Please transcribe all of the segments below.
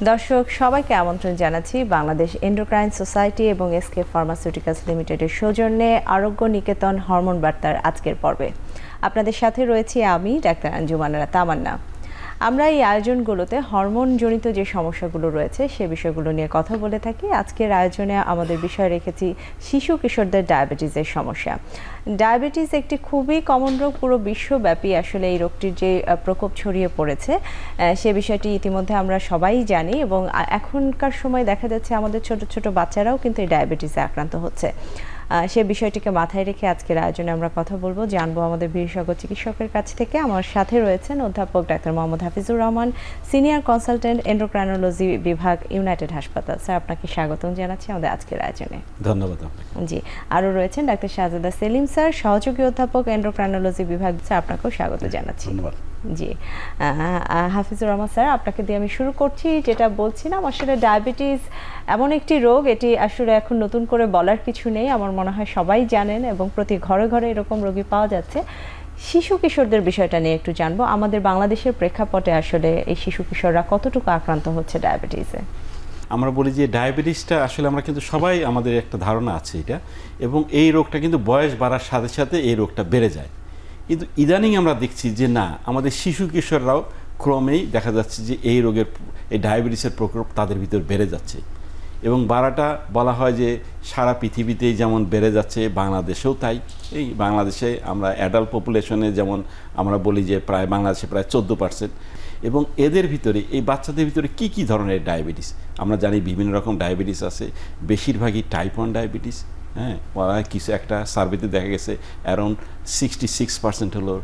দর্শক সবাইকে আমন্ত্রণ জানাচ্ছি বাংলাদেশ এন্ডোক্রাইন সোসাইটি এবং এসকে ফার্মাসিউটিক্যালস লিমিটেডের সৌজন্যে আরোগ্য নিকেতন হরমোন বার্তার আজকের পর্বে আপনাদের সাথে রয়েছি আমি ডাক্তার আঞ্জুমানারা তামান্না। আমরা এই আয়োজনগুলোতে হরমোনজনিত যে সমস্যাগুলো রয়েছে সে বিষয়গুলো নিয়ে কথা বলে থাকি। আজকের আয়োজনে আমাদের বিষয় রেখেছি শিশু কিশোরদের ডায়াবেটিসের সমস্যা। ডায়াবেটিস একটি খুবই কমন রোগ, পুরো বিশ্বব্যাপী আসলে এই রোগটির যে প্রকোপ ছড়িয়ে পড়েছে সে বিষয়টি ইতিমধ্যে আমরা সবাই জানি এবং এখনকার সময় দেখা যাচ্ছে আমাদের ছোট ছোট বাচ্চারাও কিন্তু এই ডায়াবেটিসে আক্রান্ত হচ্ছে। সে বিষয়টিকে মাথায় রেখে আজকের আয়োজনে আমরা কথা বলবো, জানবো আমাদের বিশেষজ্ঞ চিকিৎসকের কাছ থেকে। আমার সাথে রয়েছেন অধ্যাপক doctor Mohammad Hafizur Rahman, senior consultant endocrinology বিভাগ, ইউনাইটেড হাসপাতাল। স্যার, আপনাকে স্বাগতম জানাচ্ছি আমাদের আজকের আয়োজনে। ধন্যবাদ। জি, আরও রয়েছেন ডাক্তার শাহজাদা সেলিম স্যার, সহযোগী অধ্যাপক এন্ডোক্রাইনোলজি বিভাগ। স্যার, আপনাকেও স্বাগত জানাচ্ছি। ধন্যবাদ। জি, হাফিজুর রহমান স্যার, আপনাকে দিয়ে আমি শুরু করছি। যেটা বলছিলাম, আসলে ডায়াবেটিস এমন একটি রোগ, এটি আসলে এখন নতুন করে বলার কিছু নেই। আমার মনে হয় সবাই জানেন এবং প্রতি ঘরে ঘরে এরকম রোগী পাওয়া যাচ্ছে। শিশু কিশোরদের বিষয়টা নিয়ে একটু জানবো। আমাদের বাংলাদেশের প্রেক্ষাপটে আসলে এই শিশু কিশোররা কতটুকু আক্রান্ত হচ্ছে ডায়াবেটিসে? আমরা বলি যে ডায়াবেটিসটা আসলে আমরা কিন্তু সবাই, আমাদের একটা ধারণা আছে এটা, এবং এই রোগটা কিন্তু বয়স বাড়ার সাথে সাথে এই রোগটা বেড়ে যায়। কিন্তু ইদানিং আমরা দেখছি যে না, আমাদের শিশু কিশোররাও ক্রমেই দেখা যাচ্ছে যে এই রোগের, এই ডায়াবেটিসের প্রকোপ তাদের ভিতর বেড়ে যাচ্ছে এবং বাড়াটা বলা হয় যে সারা পৃথিবীতেই যেমন বেড়ে যাচ্ছে, বাংলাদেশেও তাই। এই বাংলাদেশে আমরা অ্যাডাল্ট পপুলেশনে যেমন আমরা বলি যে প্রায় বাংলাদেশে প্রায় 14%, এবং এদের ভিতরে, এই বাচ্চাদের ভিতরে কি কি ধরনের ডায়াবেটিস আমরা জানি, বিভিন্ন রকম ডায়াবেটিস আছে। বেশিরভাগই টাইপ 1 ডায়াবেটিস। হ্যাঁ, কিছু একটা সার্ভেতে দেখা গেছে অ্যারাউন্ড 66% হলো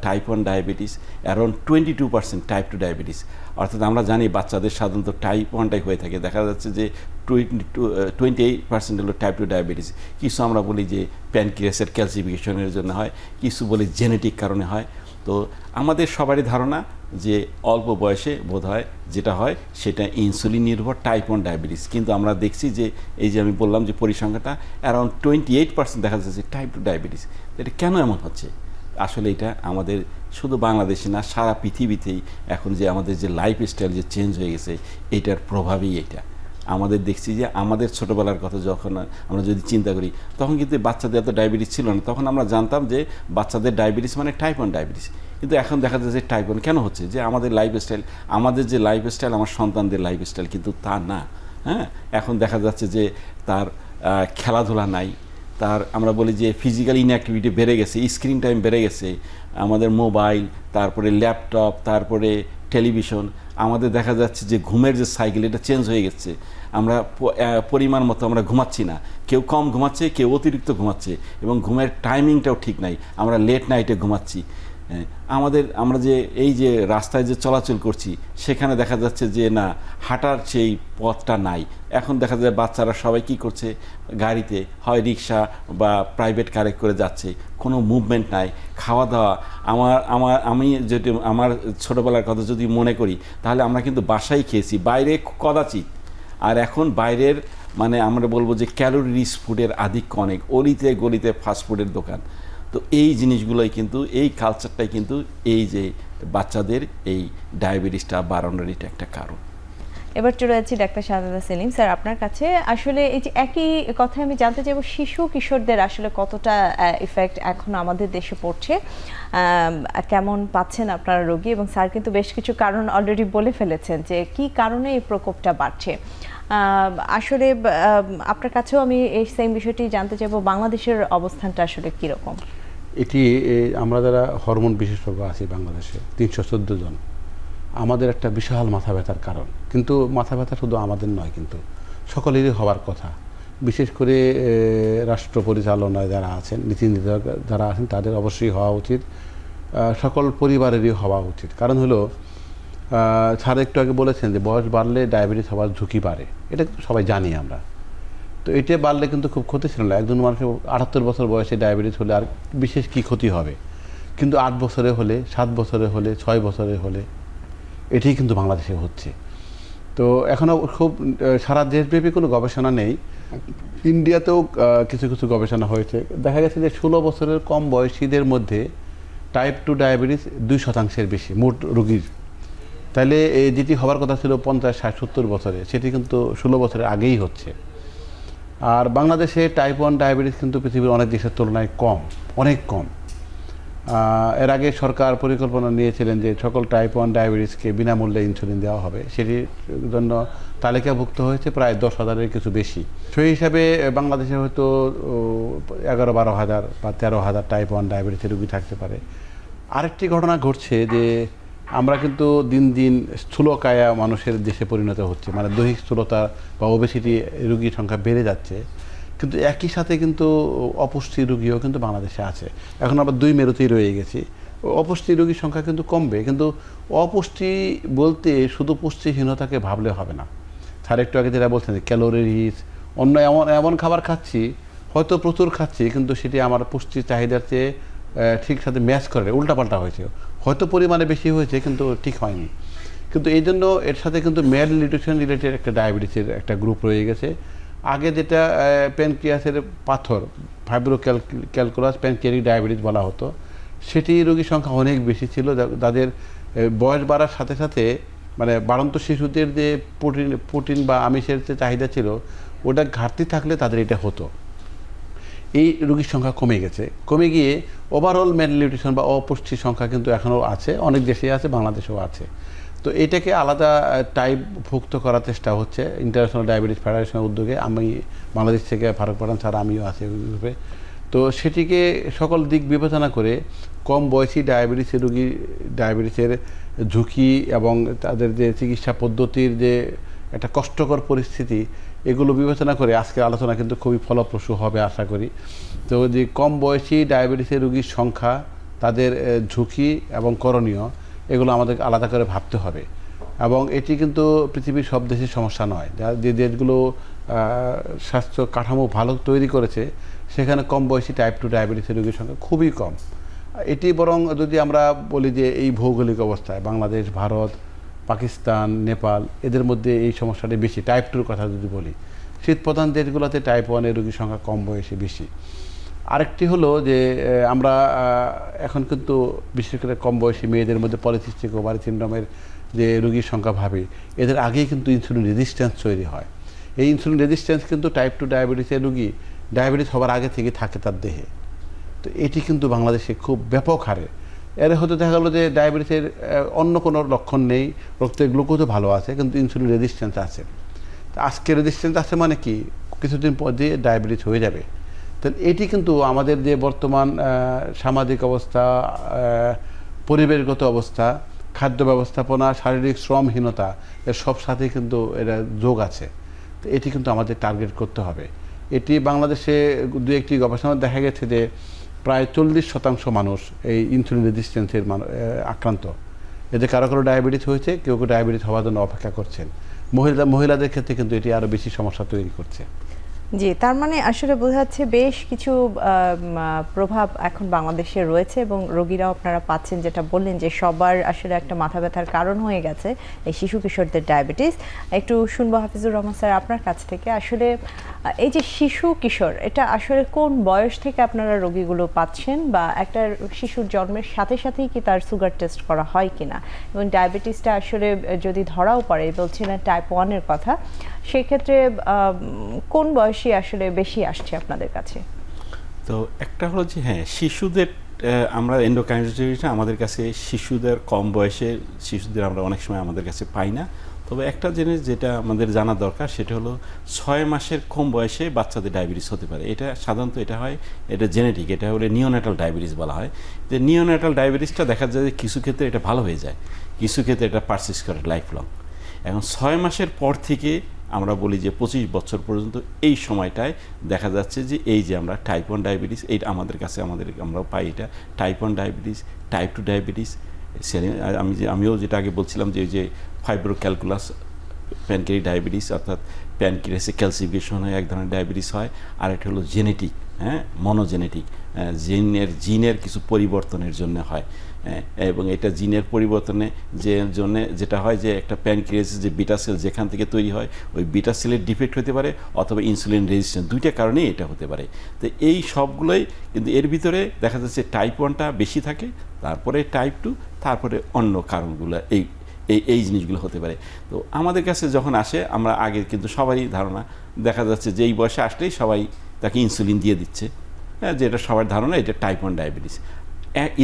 type 1 diabetes, around 22% type 2 diabetes. অর্থাৎ আমরা জানি বাচ্চাদের সাধারণত টাইপ 1টাই হয়ে থাকে। দেখা যাচ্ছে যে 28% হলো টাইপ 2 ডায়াবেটিস। কিছু আমরা বলি যে প্যানক্রিয়াসের ক্যালসিফিকেশনের জন্য হয়, কিছু বলি জেনেটিক কারণে হয়। তো আমাদের সবারই ধারণা যে অল্প বয়সে বোধ হয় যেটা হয় সেটা ইনসুলিন নির্ভর টাইপ 1 ডায়াবেটিস। কিন্তু আমরা দেখছি যে এই যে আমি বললাম যে পরিসংখ্যাটা অ্যারাউন্ড 28% দেখা যাচ্ছে টাইপ 2 ডায়াবেটিস। এটা কেন এমন হচ্ছে? আসলে এটা আমাদের শুধু বাংলাদেশে না, সারা পৃথিবীতেই এখন যে আমাদের যে লাইফস্টাইল যে চেঞ্জ হয়ে গেছে, এটার প্রভাবই এটা। আমাদের দেখছি যে আমাদের ছোটোবেলার কথা যখন আমরা যদি চিন্তা করি, তখন কিন্তু বাচ্চাদের এত ডায়াবেটিস ছিল না। তখন আমরা জানতাম যে বাচ্চাদের ডায়াবেটিস মানে টাইপ 1 ডায়াবেটিস। কিন্তু এখন দেখা যাচ্ছে যে টাইপ 1 কেন হচ্ছে? যে আমাদের লাইফস্টাইল, আমাদের যে লাইফস্টাইল, আমার সন্তানদের লাইফস্টাইল কিন্তু তা না। হ্যাঁ, এখন দেখা যাচ্ছে যে তার খেলাধুলা নাই, তার আমরা বলি যে ফিজিক্যাল ইনঅ্যাক্টিভিটি বেড়ে গেছে, স্ক্রিন টাইম বেড়ে গেছে, আমাদের মোবাইল, তারপরে ল্যাপটপ, তারপরে টেলিভিশন। আমাদের দেখা যাচ্ছে যে ঘুমের যে সাইকেল, এটা চেঞ্জ হয়ে গেছে। আমরা পরিমাণ মতো আমরা ঘুমাচ্ছি না, কেউ কম ঘুমাচ্ছে, কেউ অতিরিক্ত ঘুমাচ্ছে, এবং ঘুমের টাইমিংটাও ঠিক নাই। আমরা লেট নাইটে ঘুমাচ্ছি। আমরা যে এই যে রাস্তায় যে চলাচল করছি, সেখানে দেখা যাচ্ছে যে না, হাঁটার সেই পথটা নাই। এখন দেখা যায় বাচ্চারা সবাই কি করছে, গাড়িতে হয় রিক্সা বা প্রাইভেট কারে করে যাচ্ছে, কোনো মুভমেন্ট নাই। খাওয়া দাওয়া, আমি যদি আমার ছোটোবেলার কথা যদি মনে করি, তাহলে আমরা কিন্তু বাসায় খেয়েছি, বাইরে কদাচিৎ। আর এখন বাইরের মানে আমরা বলবো যে ক্যালোরি রিচ ফুডের আধিক্য অনেক, অলিতে গলিতে ফাস্টফুডের দোকান। তো এই জিনিসগুলোই কিন্তু, এই কালচারটাই কিন্তু এই যে বাচ্চাদের এই ডায়াবেটিসটা বাড়ানোর এটা একটা কারণ। এবার চলে যাচ্ছি ডাক্তার শাহজাদা সেলিম স্যার আপনার কাছে। আসলে এই যে একই কথা আমি জানতে চাইবো, শিশু কিশোরদের আসলে কতটা ইফেক্ট এখন আমাদের দেশে পড়ছে, কেমন পাচ্ছেন আপনারা রোগী? এবং স্যার কিন্তু বেশ কিছু কারণ অলরেডি বলে ফেলেছেন যে কি কারণে এই প্রকোপটা বাড়ছে। আসলে আপনার কাছেও আমি এই সেম বিষয়টি জানতে চাইবো, বাংলাদেশের অবস্থানটা আসলে কীরকম? এটি আমরা যারা হরমোন বিশেষজ্ঞ আছি বাংলাদেশে 314 জন, আমাদের একটা বিশাল মাথা ব্যথার কারণ। কিন্তু মাথা ব্যথা শুধু আমাদের নয়, কিন্তু সকলেরই হওয়ার কথা। বিশেষ করে রাষ্ট্র পরিচালনায় যারা আছেন, নীতি নির্ধারক যারা আছেন, তাদের অবশ্যই হওয়া উচিত, সকল পরিবারেরই হওয়া উচিত। কারণ হলো, স্যার একটু আগে বলেছেন যে বয়স বাড়লে ডায়াবেটিস হওয়ার ঝুঁকি বাড়ে, এটা সবাই জানি আমরা। তো এটা বাড়লে কিন্তু খুব ক্ষতি ছিল না। একজন মানুষের 78 বছর বয়সে ডায়াবেটিস হলে আর বিশেষ কী ক্ষতি হবে? কিন্তু 8 বছরে হলে, 7 বছরে হলে, 6 বছরে হলে, এটাই কিন্তু বাংলাদেশে হচ্ছে। তো এখনও খুব সারা দেশব্যাপী কোনো গবেষণা নেই। ইন্ডিয়াতেও কিছু কিছু গবেষণা হয়েছে, দেখা গেছে যে 16 বছরের কম বয়সীদের মধ্যে টাইপ 2 ডায়াবেটিস 2% বেশি মোট রোগীর। তাহলে এই যেটি হওয়ার কথা ছিল 50, 60, 70 বছরে, সেটি কিন্তু 16 বছরের আগেই হচ্ছে। আর বাংলাদেশে টাইপ 1 ডায়াবেটিস কিন্তু পৃথিবীর অনেক দেশের তুলনায় কম, অনেক কম। এর আগে সরকার পরিকল্পনা নিয়েছিলেন যে সকল টাইপ 1 ডায়াবেটিসকে বিনামূল্যে ইনসুলিন দেওয়া হবে, সেটির জন্য তালিকাভুক্ত হয়েছে প্রায় 10,000-এর কিছু বেশি। সেই হিসাবে বাংলাদেশে হয়তো 11-12 হাজার বা 13,000 টাইপ 1 ডায়াবেটিসের রোগী থাকতে পারে। আরেকটি ঘটনা ঘটছে যে আমরা কিন্তু দিন দিন স্থূলকায়া মানুষের দেশে পরিণত হচ্ছে, মানে দৈহিক স্থূলতা বা ওবেসিটি রোগীর সংখ্যা বেড়ে যাচ্ছে, কিন্তু একই সাথে কিন্তু অপুষ্টি রোগীও কিন্তু বাংলাদেশে আছে। এখন আবার 2 মেরুতেই রয়ে গেছি। অপুষ্টি রোগীর সংখ্যা কিন্তু কমবে, কিন্তু অপুষ্টি বলতে শুধু পুষ্টিহীনতাকে ভাবলে হবে না। স্যার একটু আগে যেটা বলছেন যে ক্যালোরি রিচ, অন্য এমন এমন খাবার খাচ্ছি, হয়তো প্রচুর খাচ্ছি, কিন্তু সেটি আমার পুষ্টির চাহিদার চেয়ে ঠিক সাথে ম্যাচ করে উল্টাপাল্টা হয়েছে, হয়তো পরিমাণে বেশি হয়েছে কিন্তু ঠিক হয়নি। কিন্তু এই জন্য এর সাথে কিন্তু ম্যাল নিউট্রিশন রিলেটেড একটা ডায়াবেটিসের একটা গ্রুপ রয়ে গেছে। আগে যেটা প্যানক্রিয়াসের পাথর, ফাইব্রো ক্যালকুলাস প্যানক্রিয়াটিক ডায়াবেটিস বলা হতো, সেটি রোগীর সংখ্যা অনেক বেশি ছিল, যাদের বয়স বাড়ার সাথে সাথে মানে বাড়ন্ত শিশুদের যে প্রোটিন বা আমিষের যে চাহিদা ছিল, ওটা ঘাটতি থাকলে তাদের এটা হতো। এই রোগীর সংখ্যা কমে গেছে, কমে গিয়ে ওভারঅল ম্যালনিউট্রিশন বা অপুষ্টির সংখ্যা কিন্তু এখনও আছে, অনেক দেশেই আছে, বাংলাদেশেও আছে। তো এটাকে আলাদা টাইপ ভুক্ত করার চেষ্টা হচ্ছে ইন্টারন্যাশনাল ডায়াবেটিস ফেডারেশনের উদ্যোগে। আমি বাংলাদেশ থেকে ফারুক পাঠান স্যার, আমিও আছি ওই গ্রুপে। তো সেটিকে সকল দিক বিবেচনা করে কম বয়সী ডায়াবেটিসের ঝুঁকি এবং তাদের যে চিকিৎসা পদ্ধতির যে একটা কষ্টকর পরিস্থিতি, এগুলো বিবেচনা করে আজকের আলোচনা কিন্তু খুবই ফলপ্রসূ হবে আশা করি। তো যে কম বয়সী ডায়াবেটিসের রোগীর সংখ্যা, তাদের ঝুঁকি এবং করণীয়, এগুলো আমাদের আলাদা করে ভাবতে হবে। এবং এটি কিন্তু পৃথিবীর সব দেশের সমস্যা নয়। যে দেশগুলো স্বাস্থ্য কাঠামো ভালো তৈরি করেছে, সেখানে কম বয়সী টাইপ 2 ডায়াবেটিসের রোগীর সংখ্যা খুবই কম। এটি বরং যদি আমরা বলি যে এই ভৌগোলিক অবস্থায় বাংলাদেশ, ভারত, পাকিস্তান, নেপাল, এদের মধ্যে এই সমস্যাটি বেশি। টাইপ 2-র কথা যদি বলি, শীতপ্রধান দেশগুলোতে টাইপ 1-এর রোগীর সংখ্যা কম বয়সে বেশি। আরেকটি হলো যে আমরা এখন কিন্তু বিশেষ করে কম বয়সী মেয়েদের মধ্যে পলিসিস্টিক ওভারি সিনড্রোমের যে রোগীর সংখ্যা ভাবি, এদের আগেই কিন্তু ইনসুলিন রেজিস্ট্যান্স তৈরি হয়। এই ইনসুলিন রেজিস্ট্যান্স কিন্তু টাইপ 2 ডায়াবেটিসের রোগী ডায়াবেটিস হওয়ার আগে থেকে থাকে তার দেহে। তো এটি কিন্তু বাংলাদেশে খুব ব্যাপক হারে। এর হয়তো দেখা গেলো যে ডায়াবেটিসের অন্য কোনো লক্ষণ নেই, রক্তের গ্লুকোজও ভালো আছে, কিন্তু ইনসুলিন রেজিস্ট্যান্স আছে। তো আজকে রেজিস্ট্যান্স আছে মানে কি, কিছুদিন পর দিয়ে ডায়াবেটিস হয়ে যাবে। তো এটি কিন্তু আমাদের যে বর্তমান সামাজিক অবস্থা, পরিবেশগত অবস্থা, খাদ্য ব্যবস্থাপনা, শারীরিক শ্রমহীনতা, এর সব সাথেই কিন্তু এরা যোগ আছে। তো এটি কিন্তু আমাদের টার্গেট করতে হবে। এটি বাংলাদেশে 2-1টি গবেষণা দেখা গেছে যে প্রায় 40% মানুষ এই ইনসুলিন রেজিস্ট্যান্সের আক্রান্ত। এতে কারো কারো ডায়াবেটিস হয়েছে, কেউ কেউ ডায়াবেটিস হওয়ার জন্য অপেক্ষা করছেন। মহিলাদের ক্ষেত্রে কিন্তু এটি আরও বেশি সমস্যা তৈরি করছে। জি, তার মানে আসলে বোঝা যাচ্ছে বেশ কিছু প্রভাব এখন বাংলাদেশে রয়েছে এবং রোগীরাও আপনারা পাচ্ছেন, যেটা বললেন যে সবার আসলে একটা মাথা ব্যথার কারণ হয়ে গেছে এই শিশু কিশোরদের ডায়াবেটিস। একটু শুনবো হাফিজুর রহমান স্যার আপনার কাছ থেকে, আসলে এই যে শিশু কিশোর, এটা আসলে কোন বয়স থেকে আপনারা রোগীগুলো পাচ্ছেন, বা একটা শিশুর জন্মের সাথে সাথেই কি তার সুগার টেস্ট করা হয় কিনা, এবং ডায়াবেটিসটা আসলে যদি ধরাও পড়ে, বলছিলেন টাইপ 1-এর কথা, সেক্ষেত্রে কোন বয়সী আসলে বেশি আসছে আপনাদের কাছে? তো একটা হলো যে হ্যাঁ, শিশুদের আমরা এন্ডোক্রাইনোলজিস্টরা আমাদের কাছে শিশুদের কম বয়সের শিশুদের আমরা অনেক সময় আমাদের কাছে পাই না। তবে একটা জিনিস যেটা আমাদের জানা দরকার, সেটা হলো 6 মাসের কম বয়সে বাচ্চাদের ডায়াবেটিস হতে পারে। এটা সাধারণত এটা জেনেটিক, এটা হলে নিওনেটাল ডায়াবেটিস বলা হয়। যে নিওনেটাল ডায়াবেটিসটা দেখা যায় যে কিছু ক্ষেত্রে এটা ভালো হয়ে যায়, কিছু ক্ষেত্রে এটা পারসিস্ট করে লাইফ লং। এখন 6 মাসের পর থেকে আমরা বলি যে 25 বছর পর্যন্ত এই সময়টায় দেখা যাচ্ছে যে এই যে আমরা টাইপ 1 ডায়াবেটিস, এইটা আমাদের কাছে আমরাও পাই। এটা টাইপ 1 ডায়াবেটিস, টাইপ 2 ডায়াবেটিস, আমিও যেটা আগে বলছিলাম যে ফাইব্রো ক্যালকুলাস প্যানক্রিয়াটিক ডায়াবেটিস, অর্থাৎ প্যানক্রিয়াসে ক্যালসিফিকেশন হয়ে এক ধরনের ডায়াবেটিস হয়। আর একটা হলো জেনেটিক, মনোজেনেটিক, জিনের কিছু পরিবর্তনের জন্য হয়। এবং এটা জিনের পরিবর্তনে যেটা হয় যে একটা প্যানক্রিয়াসের যে বিটা সেল যেখান থেকে তৈরি হয়, ওই বিটা সেলের ডিফেক্ট হতে পারে, অথবা ইনসুলিন রেজিস্ট্যান্স, দুইটা কারণেই এটা হতে পারে। তো এই সবগুলোই কিন্তু এর ভিতরে দেখা যাচ্ছে টাইপ 1টা বেশি থাকে, তারপরে টাইপ 2, তারপরে অন্য কারণগুলো এই জিনিসগুলো হতে পারে। তো আমাদের কাছে যখন আসে আমরা আগে কিন্তু সবারই ধারণা দেখা যাচ্ছে যে এই বয়সে আসলেই সবাই তাকে ইনসুলিন দিয়ে দিচ্ছে, হ্যাঁ, যে এটা সবার ধারণা এটা টাইপ 1 ডায়াবেটিস।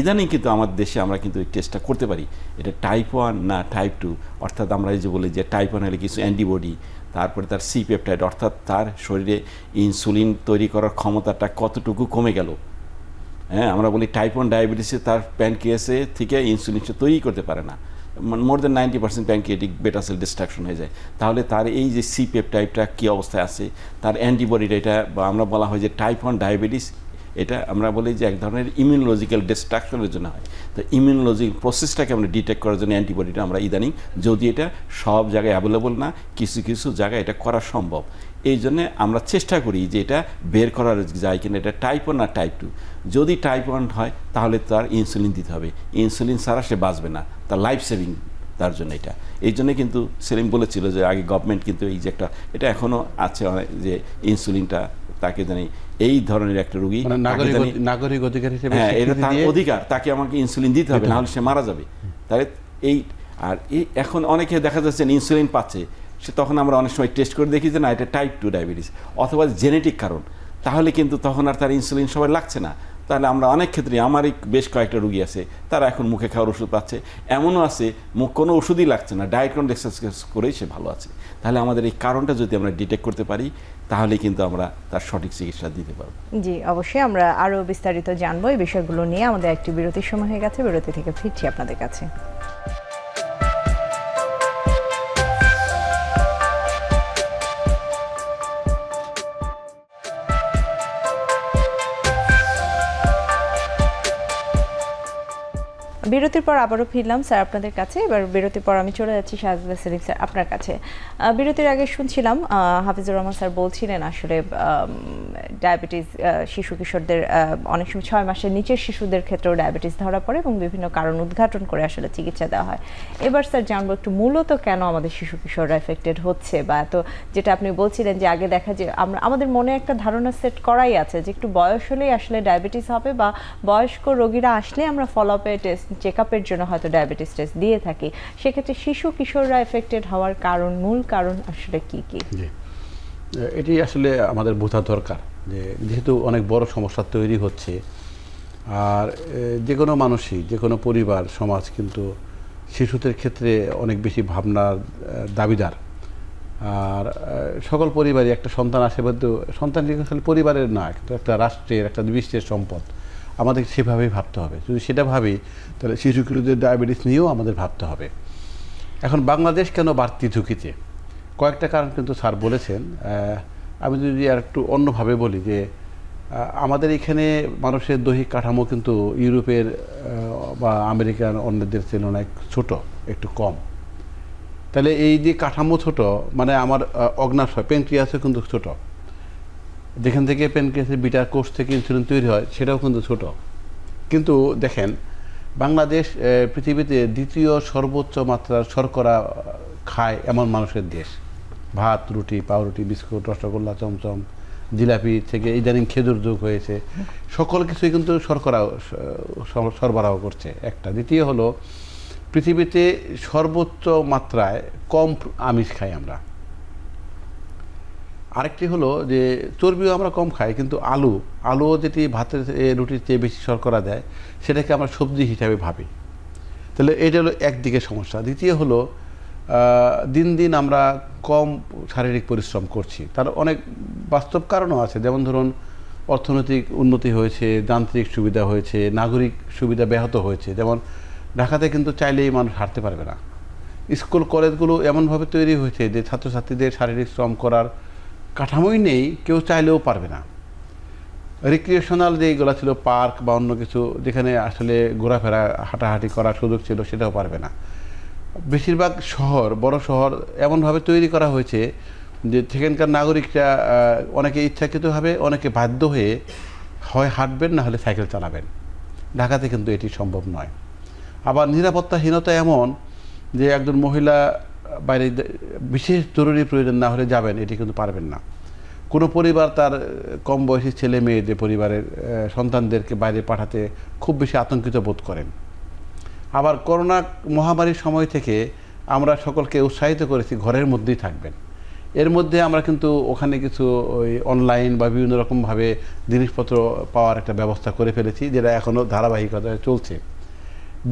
ইদানিং কিন্তু আমাদের দেশে আমরা কিন্তু এই টেস্টটা করতে পারি এটা টাইপ 1 না টাইপ 2, অর্থাৎ আমরা এই যে বলি যে টাইপ 1 হলে কিছু অ্যান্টিবডি, তারপরে তার সি পেপটাইড অর্থাৎ তার শরীরে ইনসুলিন তৈরি করার ক্ষমতাটা কতটুকু কমে গেল। হ্যাঁ, আমরা বলি টাইপ 1 ডায়াবেটিসে তার প্যানক্রিয়াসে থেকে ইনসুলিন সে তৈরি করতে পারে না, মোর দেন 90% প্যানক্রিয়াটিক বেটা সেল ডিস্ট্রাকশন হয়ে যায়। তাহলে তার এই যে সি পেপটাইডটা কী অবস্থায় আছে, তার অ্যান্টিবডিটা, এটা বা আমরা বলা হয় যে টাইপ 1 ডায়াবেটিস, এটা আমরা বলি যে এক ধরনের ইমিউনোলজিক্যাল ডিস্ট্রাকশনের জন্য হয়। তো ইমিউনোলজিক প্রসেসটাকে আমরা ডিটেক্ট করার জন্য অ্যান্টিবডিটা আমরা ইদানিং, যদি এটা সব জায়গায় অ্যাভেলেবল না, কিছু কিছু জায়গায় এটা করা সম্ভব, এই জন্যে আমরা চেষ্টা করি যে এটা বের করা যায় কিনা এটা টাইপ 1 না টাইপ 2। যদি টাইপ 1 হয় তাহলে তার ইনসুলিন দিতে হবে, ইনসুলিন ছাড়া সে বাঁচবে না, তার লাইফ সেভিং তার জন্য এটা। এই জন্যে কিন্তু সেলিম বলেছিল যে আগে গভর্নমেন্ট কিন্তু এই যে একটা, এটা এখনও আছে যে ইনসুলিনটা তাকে জানি এই ধরনের একটা রোগী, নাগরিক অধিকার হিসেবে, হ্যাঁ, এটা তার অধিকার, তাকে আমাকে ইনসুলিন দিতে হবে, নাহলে সে মারা যাবে। তাহলে এই আর এই এখন অনেকে দেখা যাচ্ছে ইনসুলিন পাচ্ছে, সে তখন আমরা অনেক সময় টেস্ট করে দেখি যে না এটা টাইপ 2 ডায়াবেটিস অথবা জেনেটিক কারণ, তাহলে কিন্তু তখন আর তার ইনসুলিন সবাই লাগছে না। তাহলে আমরা অনেক ক্ষেত্রে, আমারই বেশ কয়েকটা রুগী আছে তারা এখন মুখে খাওয়ার ওষুধ পাচ্ছে, এমনও আছে কোনো ওষুধই লাগছে না, ডায়েট কন্ট্রোল এক্সারসাইজ করেই সে ভালো আছে। তাহলে আমাদের এই কারণটা যদি আমরা ডিটেক্ট করতে পারি তাহলে কিন্তু আমরা তার সঠিক চিকিৎসা দিতে পারবো। জি, অবশ্যই আমরা আরও বিস্তারিত জানবো এই বিষয়গুলো নিয়ে। আমাদের একটি বিরতির সময় হয়ে গেছে, বিরতি থেকে ফিরছি আপনাদের কাছে। বিরতির পর আবারও ফিরলাম স্যার আপনাদের কাছে। এবার বিরতির পর আমি চলে যাচ্ছি শাহজাদা সেলিম স্যার আপনার কাছে। বিরতির আগে শুনছিলাম হাফিজুর রহমান স্যার বলছিলেন আসলে ডায়াবেটিস শিশু কিশোরদের অনেক সময় 6 মাসের নিচের শিশুদের ক্ষেত্রেও ডায়াবেটিস ধরা পড়ে এবং বিভিন্ন কারণ উদ্ঘাটন করে আসলে চিকিৎসা দেওয়া হয়। এবার স্যার জানবো একটু মূলত কেন আমাদের শিশু কিশোররা এফেক্টেড হচ্ছে, বা এত যেটা আপনি বলছিলেন যে আগে দেখা যে আমাদের মনে একটা ধারণা সেট করাই আছে যে একটু বয়স হলেই আসলে ডায়াবেটিস হবে, বা বয়স্ক রোগীরা আসলে আমরা ফলো আপে টেস্ট চেক আপের জন্য হয়তো ডায়াবেটিস টেস্ট দিয়ে থাকি। সেক্ষেত্রে শিশু কিশোররা এফেক্টেড হওয়ার কারণ, মূল কারণ আসলে কি কি? এটি আসলে আমাদের বোঝা দরকার যে যেহেতু অনেক বড় সমস্যা তৈরি হচ্ছে, আর যে কোনো মানুষই, যে কোনো পরিবার সমাজ কিন্তু শিশুদের ক্ষেত্রে অনেক বেশি ভাবনার দাবিদার। আর সকল পরিবারই একটা সন্তান আসে, কিন্তু সন্তানটি আসলে পরিবারের না, কিন্তু একটা রাষ্ট্রের, একটা বিশ্বের সম্পদ। আমাদের সেভাবেই ভাবতে হবে। যদি সেটা ভাবি তাহলে শিশু কিশোরদের ডায়াবেটিস নিয়েও আমাদের ভাবতে হবে। এখন বাংলাদেশ কেন বাড়তি ঝুঁকিতে, কয়েকটা কারণ কিন্তু স্যার বলেছেন। আমি যদি আর একটু অন্যভাবে বলি যে আমাদের এখানে মানুষের দৈহিক কাঠামো কিন্তু ইউরোপের বা আমেরিকান অন্যদের তুলনায় ছোট, একটু কম। তাহলে এই যে কাঠামো ছোট, মানে আমার অগ্নাশয় প্যানক্রিয়াসও কিন্তু ছোট, যেখান থেকে প্যানক্রিয়াসের বিটা কোষ থেকে ইনসুলিন তৈরি হয় সেটাও কিন্তু ছোট। কিন্তু দেখেন বাংলাদেশ পৃথিবীতে দ্বিতীয় সর্বোচ্চ মাত্রার শর্করা খায় এমন মানুষের দেশ। ভাত, রুটি, পাউরুটি, বিস্কুট, রসগোল্লা, চমচম, জিলাপি থেকে ইদানিং খেজুর যোগ হয়েছে, সকল কিছুই কিন্তু শর্করা সরবরাহ করছে একটা। দ্বিতীয় হলো পৃথিবীতে সর্বোচ্চ মাত্রায় কম আমিষ খাই আমরা। আরেকটি হলো যে চর্বিও আমরা কম খাই, কিন্তু আলুও যেটি ভাতের রুটির চেয়ে বেশি শর্করা দেয়, সেটাকে আমরা সবজি হিসাবে ভাবি। তাহলে এটা হলো একদিকে সমস্যা। দ্বিতীয় হলো দিন দিন আমরা কম শারীরিক পরিশ্রম করছি। তার অনেক বাস্তব কারণও আছে, যেমন ধরুন অর্থনৈতিক উন্নতি হয়েছে, যান্ত্রিক সুবিধা হয়েছে, নাগরিক সুবিধা ব্যাহত হয়েছে। যেমন ঢাকাতে কিন্তু চাইলেই মানুষ হাঁটতে পারবে না। স্কুল কলেজগুলো এমনভাবে তৈরি হয়েছে যে ছাত্রছাত্রীদের শারীরিক শ্রম করার কাঠামোই নেই, কেউ চাইলেও পারবে না। রিক্রিয়েশনাল যেগুলো ছিল পার্ক বা অন্য কিছু, যেখানে আসলে ঘোরাফেরা হাঁটাহাঁটি করার সুযোগ ছিল, সেটাও পারবে না। বেশিরভাগ শহর, বড় শহর এমনভাবে তৈরি করা হয়েছে যে সেখানকার নাগরিকরা অনেকে ইচ্ছাকৃতভাবে, অনেকে বাধ্য হয়ে হয় হাঁটবেন, না হলে সাইকেল চালাবেন। ঢাকাতে কিন্তু এটি সম্ভব নয়। আবার নিরাপত্তাহীনতা এমন যে একজন মহিলা বাইরে বিশেষ জরুরি প্রয়োজন না হলে যাবেন, এটি কিন্তু পারবেন না। কোনো পরিবার তার কম বয়সী ছেলে মেয়েদের, পরিবারের সন্তানদেরকে বাইরে পাঠাতে খুব বেশি আতঙ্কিত বোধ করেন। আবার করোনা মহামারীর সময় থেকে আমরা সকলকে উৎসাহিত করেছি ঘরের মধ্যেই থাকবেন। এর মধ্যে আমরা কিন্তু ওখানে কিছু ওই অনলাইন বা বিভিন্ন রকমভাবে জিনিসপত্র পাওয়ার একটা ব্যবস্থা করে ফেলেছি, যেটা এখনও ধারাবাহিকতায় চলছে।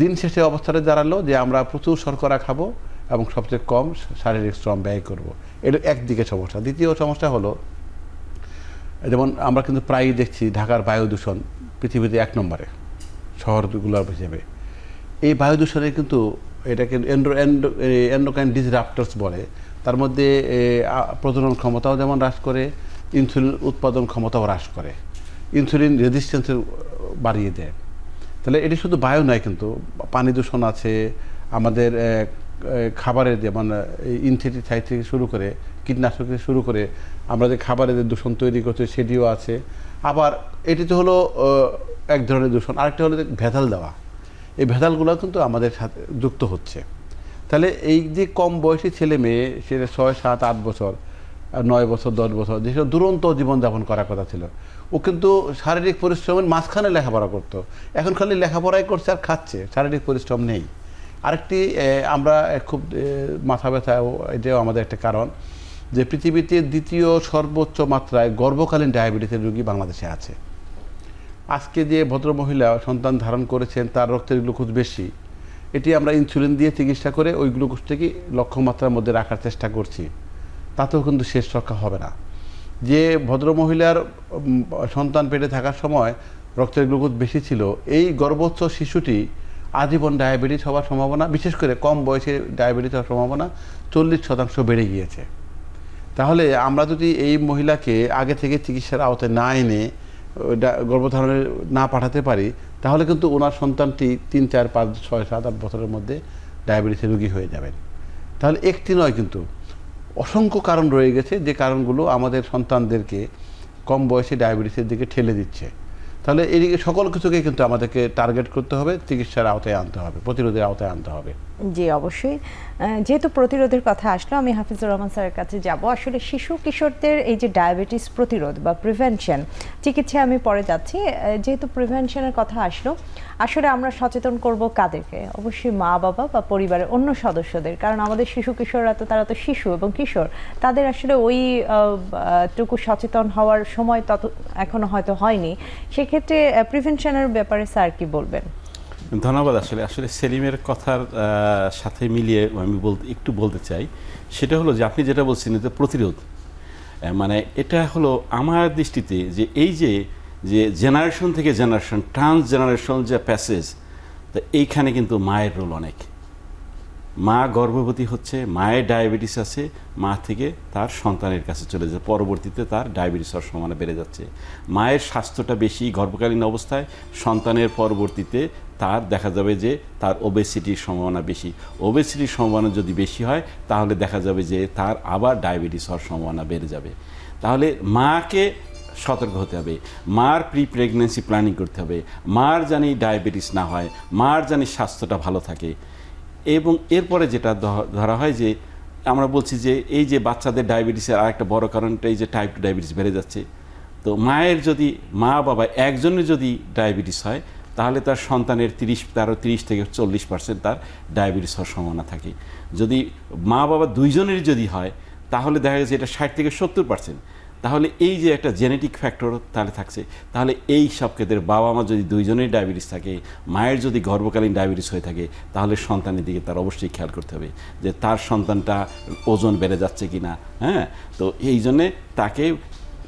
দিন শেষে অবস্থাটা দাঁড়ালো যে আমরা প্রচুর শর্করা খাবো এবং সবচেয়ে কম শারীরিক শ্রম ব্যয় করব। এটা একদিকে সমস্যা। দ্বিতীয় সমস্যা হলো, যেমন আমরা কিন্তু প্রায়ই দেখছি ঢাকার বায়ু দূষণ পৃথিবীতে 1 নম্বরে শহরগুলোর হিসেবে। এই বায়ু দূষণে কিন্তু এটাকে এন্ডোক্রাইন ডিসরাপ্টরস বলে। তার মধ্যে প্রজনন ক্ষমতাও যেমন হ্রাস করে, ইনসুলিন উৎপাদন ক্ষমতাও হ্রাস করে, ইনসুলিন রেজিস্ট্যান্সের বাড়িয়ে দেয়। তাহলে এটি শুধু বায়ু নয়, কিন্তু পানি দূষণ আছে, আমাদের খাবারের যেমন ইনসেক্টিসাইড থেকে শুরু করে, কীটনাশক থেকে শুরু করে আমরা যে খাবারের যে দূষণ তৈরি করছি সেটিও আছে। আবার এটি তো হলো এক ধরনের দূষণ। আরেকটা হলো ভেজাল দেওয়া। এই ভেজালগুলো কিন্তু আমাদের সাথে যুক্ত হচ্ছে। তাহলে এই যে কম বয়সী ছেলে মেয়ে, সেটা 6, 7, 8 বছর, 9 বছর, 10 বছর, যেসব দুরন্ত জীবনযাপন করার কথা ছিল, ও কিন্তু শারীরিক পরিশ্রমের মাঝখানে লেখাপড়া করতো। এখন খালি লেখাপড়াই করছে আর খাচ্ছে, শারীরিক পরিশ্রম নেই। আরেকটি আমরা খুব মাথা ব্যথা, এটাও আমাদের একটা কারণ, যে পৃথিবীতে দ্বিতীয় সর্বোচ্চ মাত্রায় গর্ভকালীন ডায়াবেটিসের রোগী বাংলাদেশে আছে। আজকে যে ভদ্রমহিলা সন্তান ধারণ করেছেন তার রক্তের গ্লুকোজ বেশি, এটি আমরা ইনসুলিন দিয়ে চিকিৎসা করে ওই গ্লুকোজটাকে লক্ষ্যমাত্রার মধ্যে রাখার চেষ্টা করছি, তাতেও কিন্তু শেষ রক্ষা হবে না। যে ভদ্রমহিলার সন্তান পেটে থাকার সময় রক্তের গ্লুকোজ বেশি ছিল, এই গর্ভস্থ শিশুটি আজীবন ডায়াবেটিস হওয়ার সম্ভাবনা, বিশেষ করে কম বয়সে ডায়াবেটিস হওয়ার সম্ভাবনা 40% বেড়ে গিয়েছে। তাহলে আমরা যদি এই মহিলাকে আগে থেকে চিকিৎসার আওতায় না এনে গর্ভধারণে না পাঠাতে পারি, তাহলে কিন্তু ওনার সন্তানটি 3, 4, 5, 6, 7, 8 বছরের মধ্যে ডায়াবেটিসের রোগী হয়ে যাবেন। তাহলে একটি নয়, কিন্তু অসংখ্য কারণ রয়ে গেছে, যে কারণগুলো আমাদের সন্তানদেরকে কম বয়সে ডায়াবেটিসের দিকে ঠেলে দিচ্ছে। তাহলে এদিকে সকল কিছুকে কিন্তু আমাদেরকে টার্গেট করতে হবে, চিকিৎসার আওতায় আনতে হবে, প্রতিরোধের আওতায় আনতে হবে। জি অবশ্যই। যেহেতু প্রতিরোধের কথা আসলো, আমি হাফিজুর রহমান স্যারের কাছে যাব। আসলে শিশু কিশোরদের এই যে ডায়াবেটিস প্রতিরোধ বা প্রিভেনশন, চিকিৎসায় আমি পরে যাচ্ছি, যেহেতু প্রিভেনশনের কথা আসলো, আসলে আমরা সচেতন করব কাদেরকে? অবশ্যই মা বাবা বা পরিবারের অন্য সদস্যদের, কারণ আমাদের শিশু কিশোররা তো, তারা তো শিশু এবং কিশোর, তাদের আসলে ওই টুকু সচেতন হওয়ার সময় তত এখনো হয়তো হয়নি। সেক্ষেত্রে প্রিভেনশনের ব্যাপারে স্যার কি বলবেন? ধন্যবাদ। আসলে সেলিমের কথার সাথে মিলিয়ে আমি একটু বলতে চাই, সেটা হলো যে আপনি যেটা বলছেন যে প্রতিরোধ, মানে এটা হলো আমার দৃষ্টিতে যে এই যে জেনারেশন থেকে জেনারেশন, ট্রান্স জেনারেশন যে প্যাসেজ, তো এইখানে কিন্তু মায়ের রোল অনেক। মা গর্ভবতী হচ্ছে, মায়ের ডায়াবেটিস আছে, মা থেকে তার সন্তানের কাছে চলে যায়, পরবর্তীতে তার ডায়াবেটিস হওয়ার সম্ভাবনা বেড়ে যাচ্ছে। মায়ের স্বাস্থ্যটা বেশি গর্ভকালীন অবস্থায়, সন্তানের পরবর্তীতে তার দেখা যাবে যে তার ওবেসিটির সম্ভাবনা বেশি। ওবেসিটির সম্ভাবনা যদি বেশি হয়, তাহলে দেখা যাবে যে তার আবার ডায়াবেটিস হওয়ার সম্ভাবনা বেড়ে যাবে। তাহলে মাকে সতর্ক হতে হবে, মার প্রেগন্যান্সি প্ল্যানিং করতে হবে, মার জানি ডায়াবেটিস না হয়, মার জানি স্বাস্থ্যটা ভালো থাকে। এবং এরপরে যেটা ধরা হয় যে আমরা বলছি যে এই যে বাচ্চাদের ডায়াবেটিসের আরেকটা বড় কারণটা এই যে টাইপ 2 ডায়াবেটিস বেড়ে যাচ্ছে। তো মায়ের যদি, মা বাবা একজনের যদি ডায়াবেটিস হয়, তাহলে তার সন্তানের 30 থেকে 40% তার ডায়াবেটিস হওয়ার সম্ভাবনা থাকে। যদি মা বাবা দুইজনেরই যদি হয়, তাহলে দেখা গেছে এটা 60 থেকে 70%। তাহলে এই যে একটা জেনেটিক ফ্যাক্টর তাহলে থাকছে। তাহলে এই সব ক্ষেত্রে বাবা মা যদি দুইজনেই ডায়াবেটিস থাকে, মায়ের যদি গর্ভকালীন ডায়াবেটিস হয়ে থাকে, তাহলে সন্তানের দিকে তার অবশ্যই খেয়াল করতে হবে যে তার সন্তানটা ওজন বেড়ে যাচ্ছে কি না। হ্যাঁ, তো এই জন্যে তাকে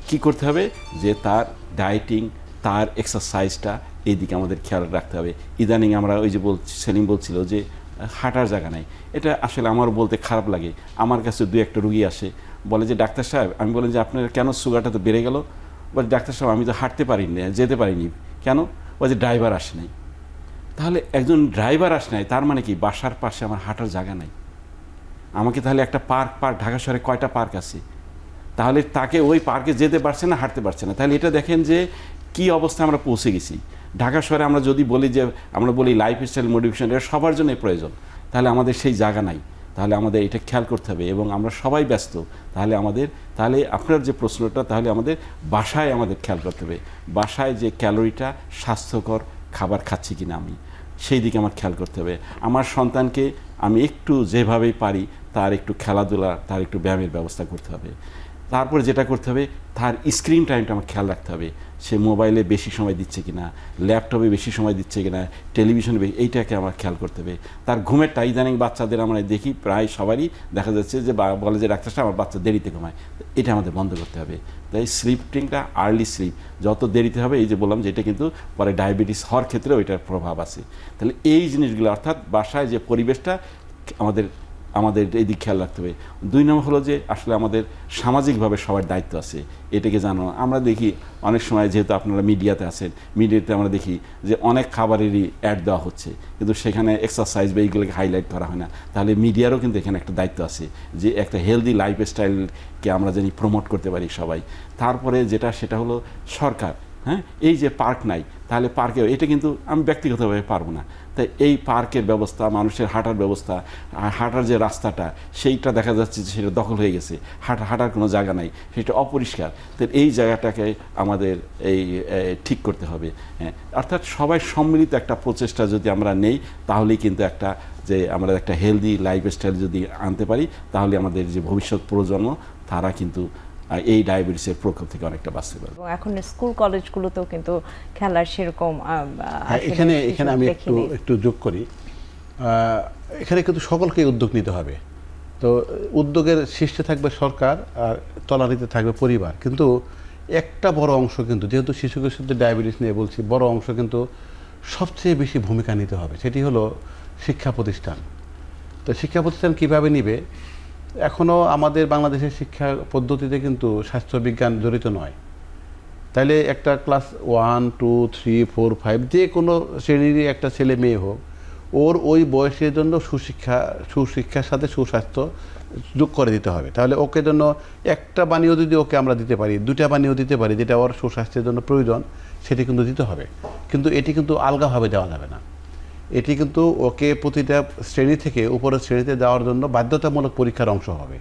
কি করতে হবে যে তার ডায়েটিং, তার এক্সারসাইজটা, এই দিকে আমাদের খেয়াল রাখতে হবে। ইদানিং আমরা ওই যে সেলিম বলছিল যে হাঁটার জায়গা নাই, এটা আসলে আমার বলতে খারাপ লাগে। আমার কাছে 2-1টা রুগী আসে, বলে যে ডাক্তার সাহেব, আমি বলেন যে আপনার কেন সুগারটা তো বেড়ে গেল? বলে ডাক্তার সাহেব আমি তো হাঁটতে পারিনি, যেতে পারিনি। কেন? বলে যে ড্রাইভার আসে নাই। তাহলে একজন ড্রাইভার আসে নাই, তার মানে কি বাসার পাশে আমার হাঁটার জায়গা নাই? আমাকে তাহলে একটা পার্ক ঢাকা শহরে কয়টা পার্ক আছে? তাহলে তাকে ওই পার্কে যেতে পারছে না, হাঁটতে পারছে না। তাহলে এটা দেখেন যে কি অবস্থায় আমরা পৌঁছে গেছি। ঢাকা শহরে আমরা যদি বলি যে আমরা বলি লাইফস্টাইল মডিফিকেশন, এটা সবার জন্যই প্রয়োজন, তাহলে আমাদের সেই জায়গা নাই। তাহলে আমাদের এটা খেয়াল করতে হবে, এবং আমরা সবাই ব্যস্ত। তাহলে আপনার যে প্রশ্নটা, তাহলে আমাদের বাসায় আমাদের খেয়াল করতে হবে, বাসায় যে ক্যালোরিটা স্বাস্থ্যকর খাবার খাচ্ছি কিনা আমি, সেই দিকে আমার খেয়াল করতে হবে। আমার সন্তানকে আমি একটু যেভাবেই পারি তার একটু খেলাধুলা, তার একটু ব্যায়ামের ব্যবস্থা করতে হবে। তারপরে যেটা করতে হবে, তার স্ক্রিন টাইমটা আমার খেয়াল রাখতে হবে। সে মোবাইলে বেশি সময় দিচ্ছে কিনা, ল্যাপটপে বেশি সময় দিচ্ছে কিনা, টেলিভিশনে এইটাকে আমার খেয়াল করতে হবে। তার ঘুমেরটা ইদানিং বাচ্চাদের আমরা দেখি প্রায় সবারই দেখা যাচ্ছে যে বলে যে ডাক্তার সাহেব আমার বাচ্চা দেরিতে ঘুমায়, এটা আমাদের বন্ধ করতে হবে। তাই স্লিপিংটা আর্লি স্লিপ যত দেরিতে হবে, এই যে বললাম যে এটা কিন্তু পরে ডায়াবেটিস হওয়ার ক্ষেত্রেও এটার প্রভাব আছে। তাহলে এই জিনিসগুলো অর্থাৎ বাসায় যে পরিবেশটা আমাদের এই দিক খেয়াল রাখতে হবে। 2 নম্বর হলো যে আসলে আমাদের সামাজিকভাবে সবার দায়িত্ব আছে এটাকে জানো। আমরা দেখি অনেক সময়, যেহেতু আপনারা মিডিয়াতে আছেন, মিডিয়াতে আমরা দেখি যে অনেক খাবারেরই অ্যাড দেওয়া হচ্ছে, কিন্তু সেখানে এক্সারসাইজ বা এইগুলোকে হাইলাইট করা হয় না। তাহলে মিডিয়ারও কিন্তু এখানে একটা দায়িত্ব আছে যে একটা হেলদি লাইফস্টাইলকে আমরা জানি প্রমোট করতে পারি সবাই। তারপরে সেটা হলো সরকার, হ্যাঁ, এই যে পার্ক নাই, তাহলে পার্কে এটা কিন্তু আমি ব্যক্তিগতভাবে পারবো না। তাই এই পার্কের ব্যবস্থা, মানুষের হাঁটার ব্যবস্থা, হাঁটার যে রাস্তাটা সেইটা দেখা যাচ্ছে যে সেটা দখল হয়ে গেছে, হাঁটার কোনো জায়গা নাই, সেটা অপরিষ্কার। তো এই জায়গাটাকে আমাদের ঠিক করতে হবে। হ্যাঁ, অর্থাৎ সবাই সম্মিলিত একটা প্রচেষ্টা যদি আমরা নেই, তাহলেই কিন্তু আমরা একটা হেলদি লাইফস্টাইল যদি আনতে পারি, তাহলে আমাদের যে ভবিষ্যৎ প্রজন্ম তারা কিন্তু এই ডায়াবেটিসের প্রকোপ থেকে অনেকটা বাঁচতে পারবে। এখন স্কুল কলেজগুলোতেও কিন্তু খেলার সেরকম এখানে আমি একটু যোগ করি। এখানে কিন্তু সকলকে উদ্যোগ নিতে হবে। তো উদ্যোগের শীর্ষে থাকবে সরকার আর তলানিতে থাকবে পরিবার। কিন্তু একটা বড় অংশ কিন্তু, যেহেতু শিশু কিশোরদের ডায়াবেটিস নিয়ে বলছি, বড় অংশ কিন্তু সবচেয়ে বেশি ভূমিকা নিতে হবে, সেটি হলো শিক্ষা প্রতিষ্ঠান। তো শিক্ষা প্রতিষ্ঠান কীভাবে নিবে? এখনও আমাদের বাংলাদেশের শিক্ষা পদ্ধতিতে কিন্তু স্বাস্থ্যবিজ্ঞান জড়িত নয়। তাইলে একটা ক্লাস 1, 2, 3, 4, 5 যে কোনো শ্রেণীরই একটা ছেলে মেয়ে হোক, ওর ওই বয়সের জন্য সুশিক্ষার সাথে সুস্বাস্থ্য যোগ করে দিতে হবে। তাহলে ওকে জন্য একটা পানীয় যদি ওকে আমরা দিতে পারি, 2টা পানীয় দিতে পারি, যেটা ওর সুস্বাস্থ্যের জন্য প্রয়োজন, সেটি কিন্তু দিতে হবে। কিন্তু এটি কিন্তু আলগাভাবে দেওয়া যাবে না। এটি কিন্তু ওকে প্রতিটা শ্রেণী থেকে উপরের শ্রেণীতে দেওয়ার জন্য বাধ্যতামূলক পরীক্ষার অংশ হবে,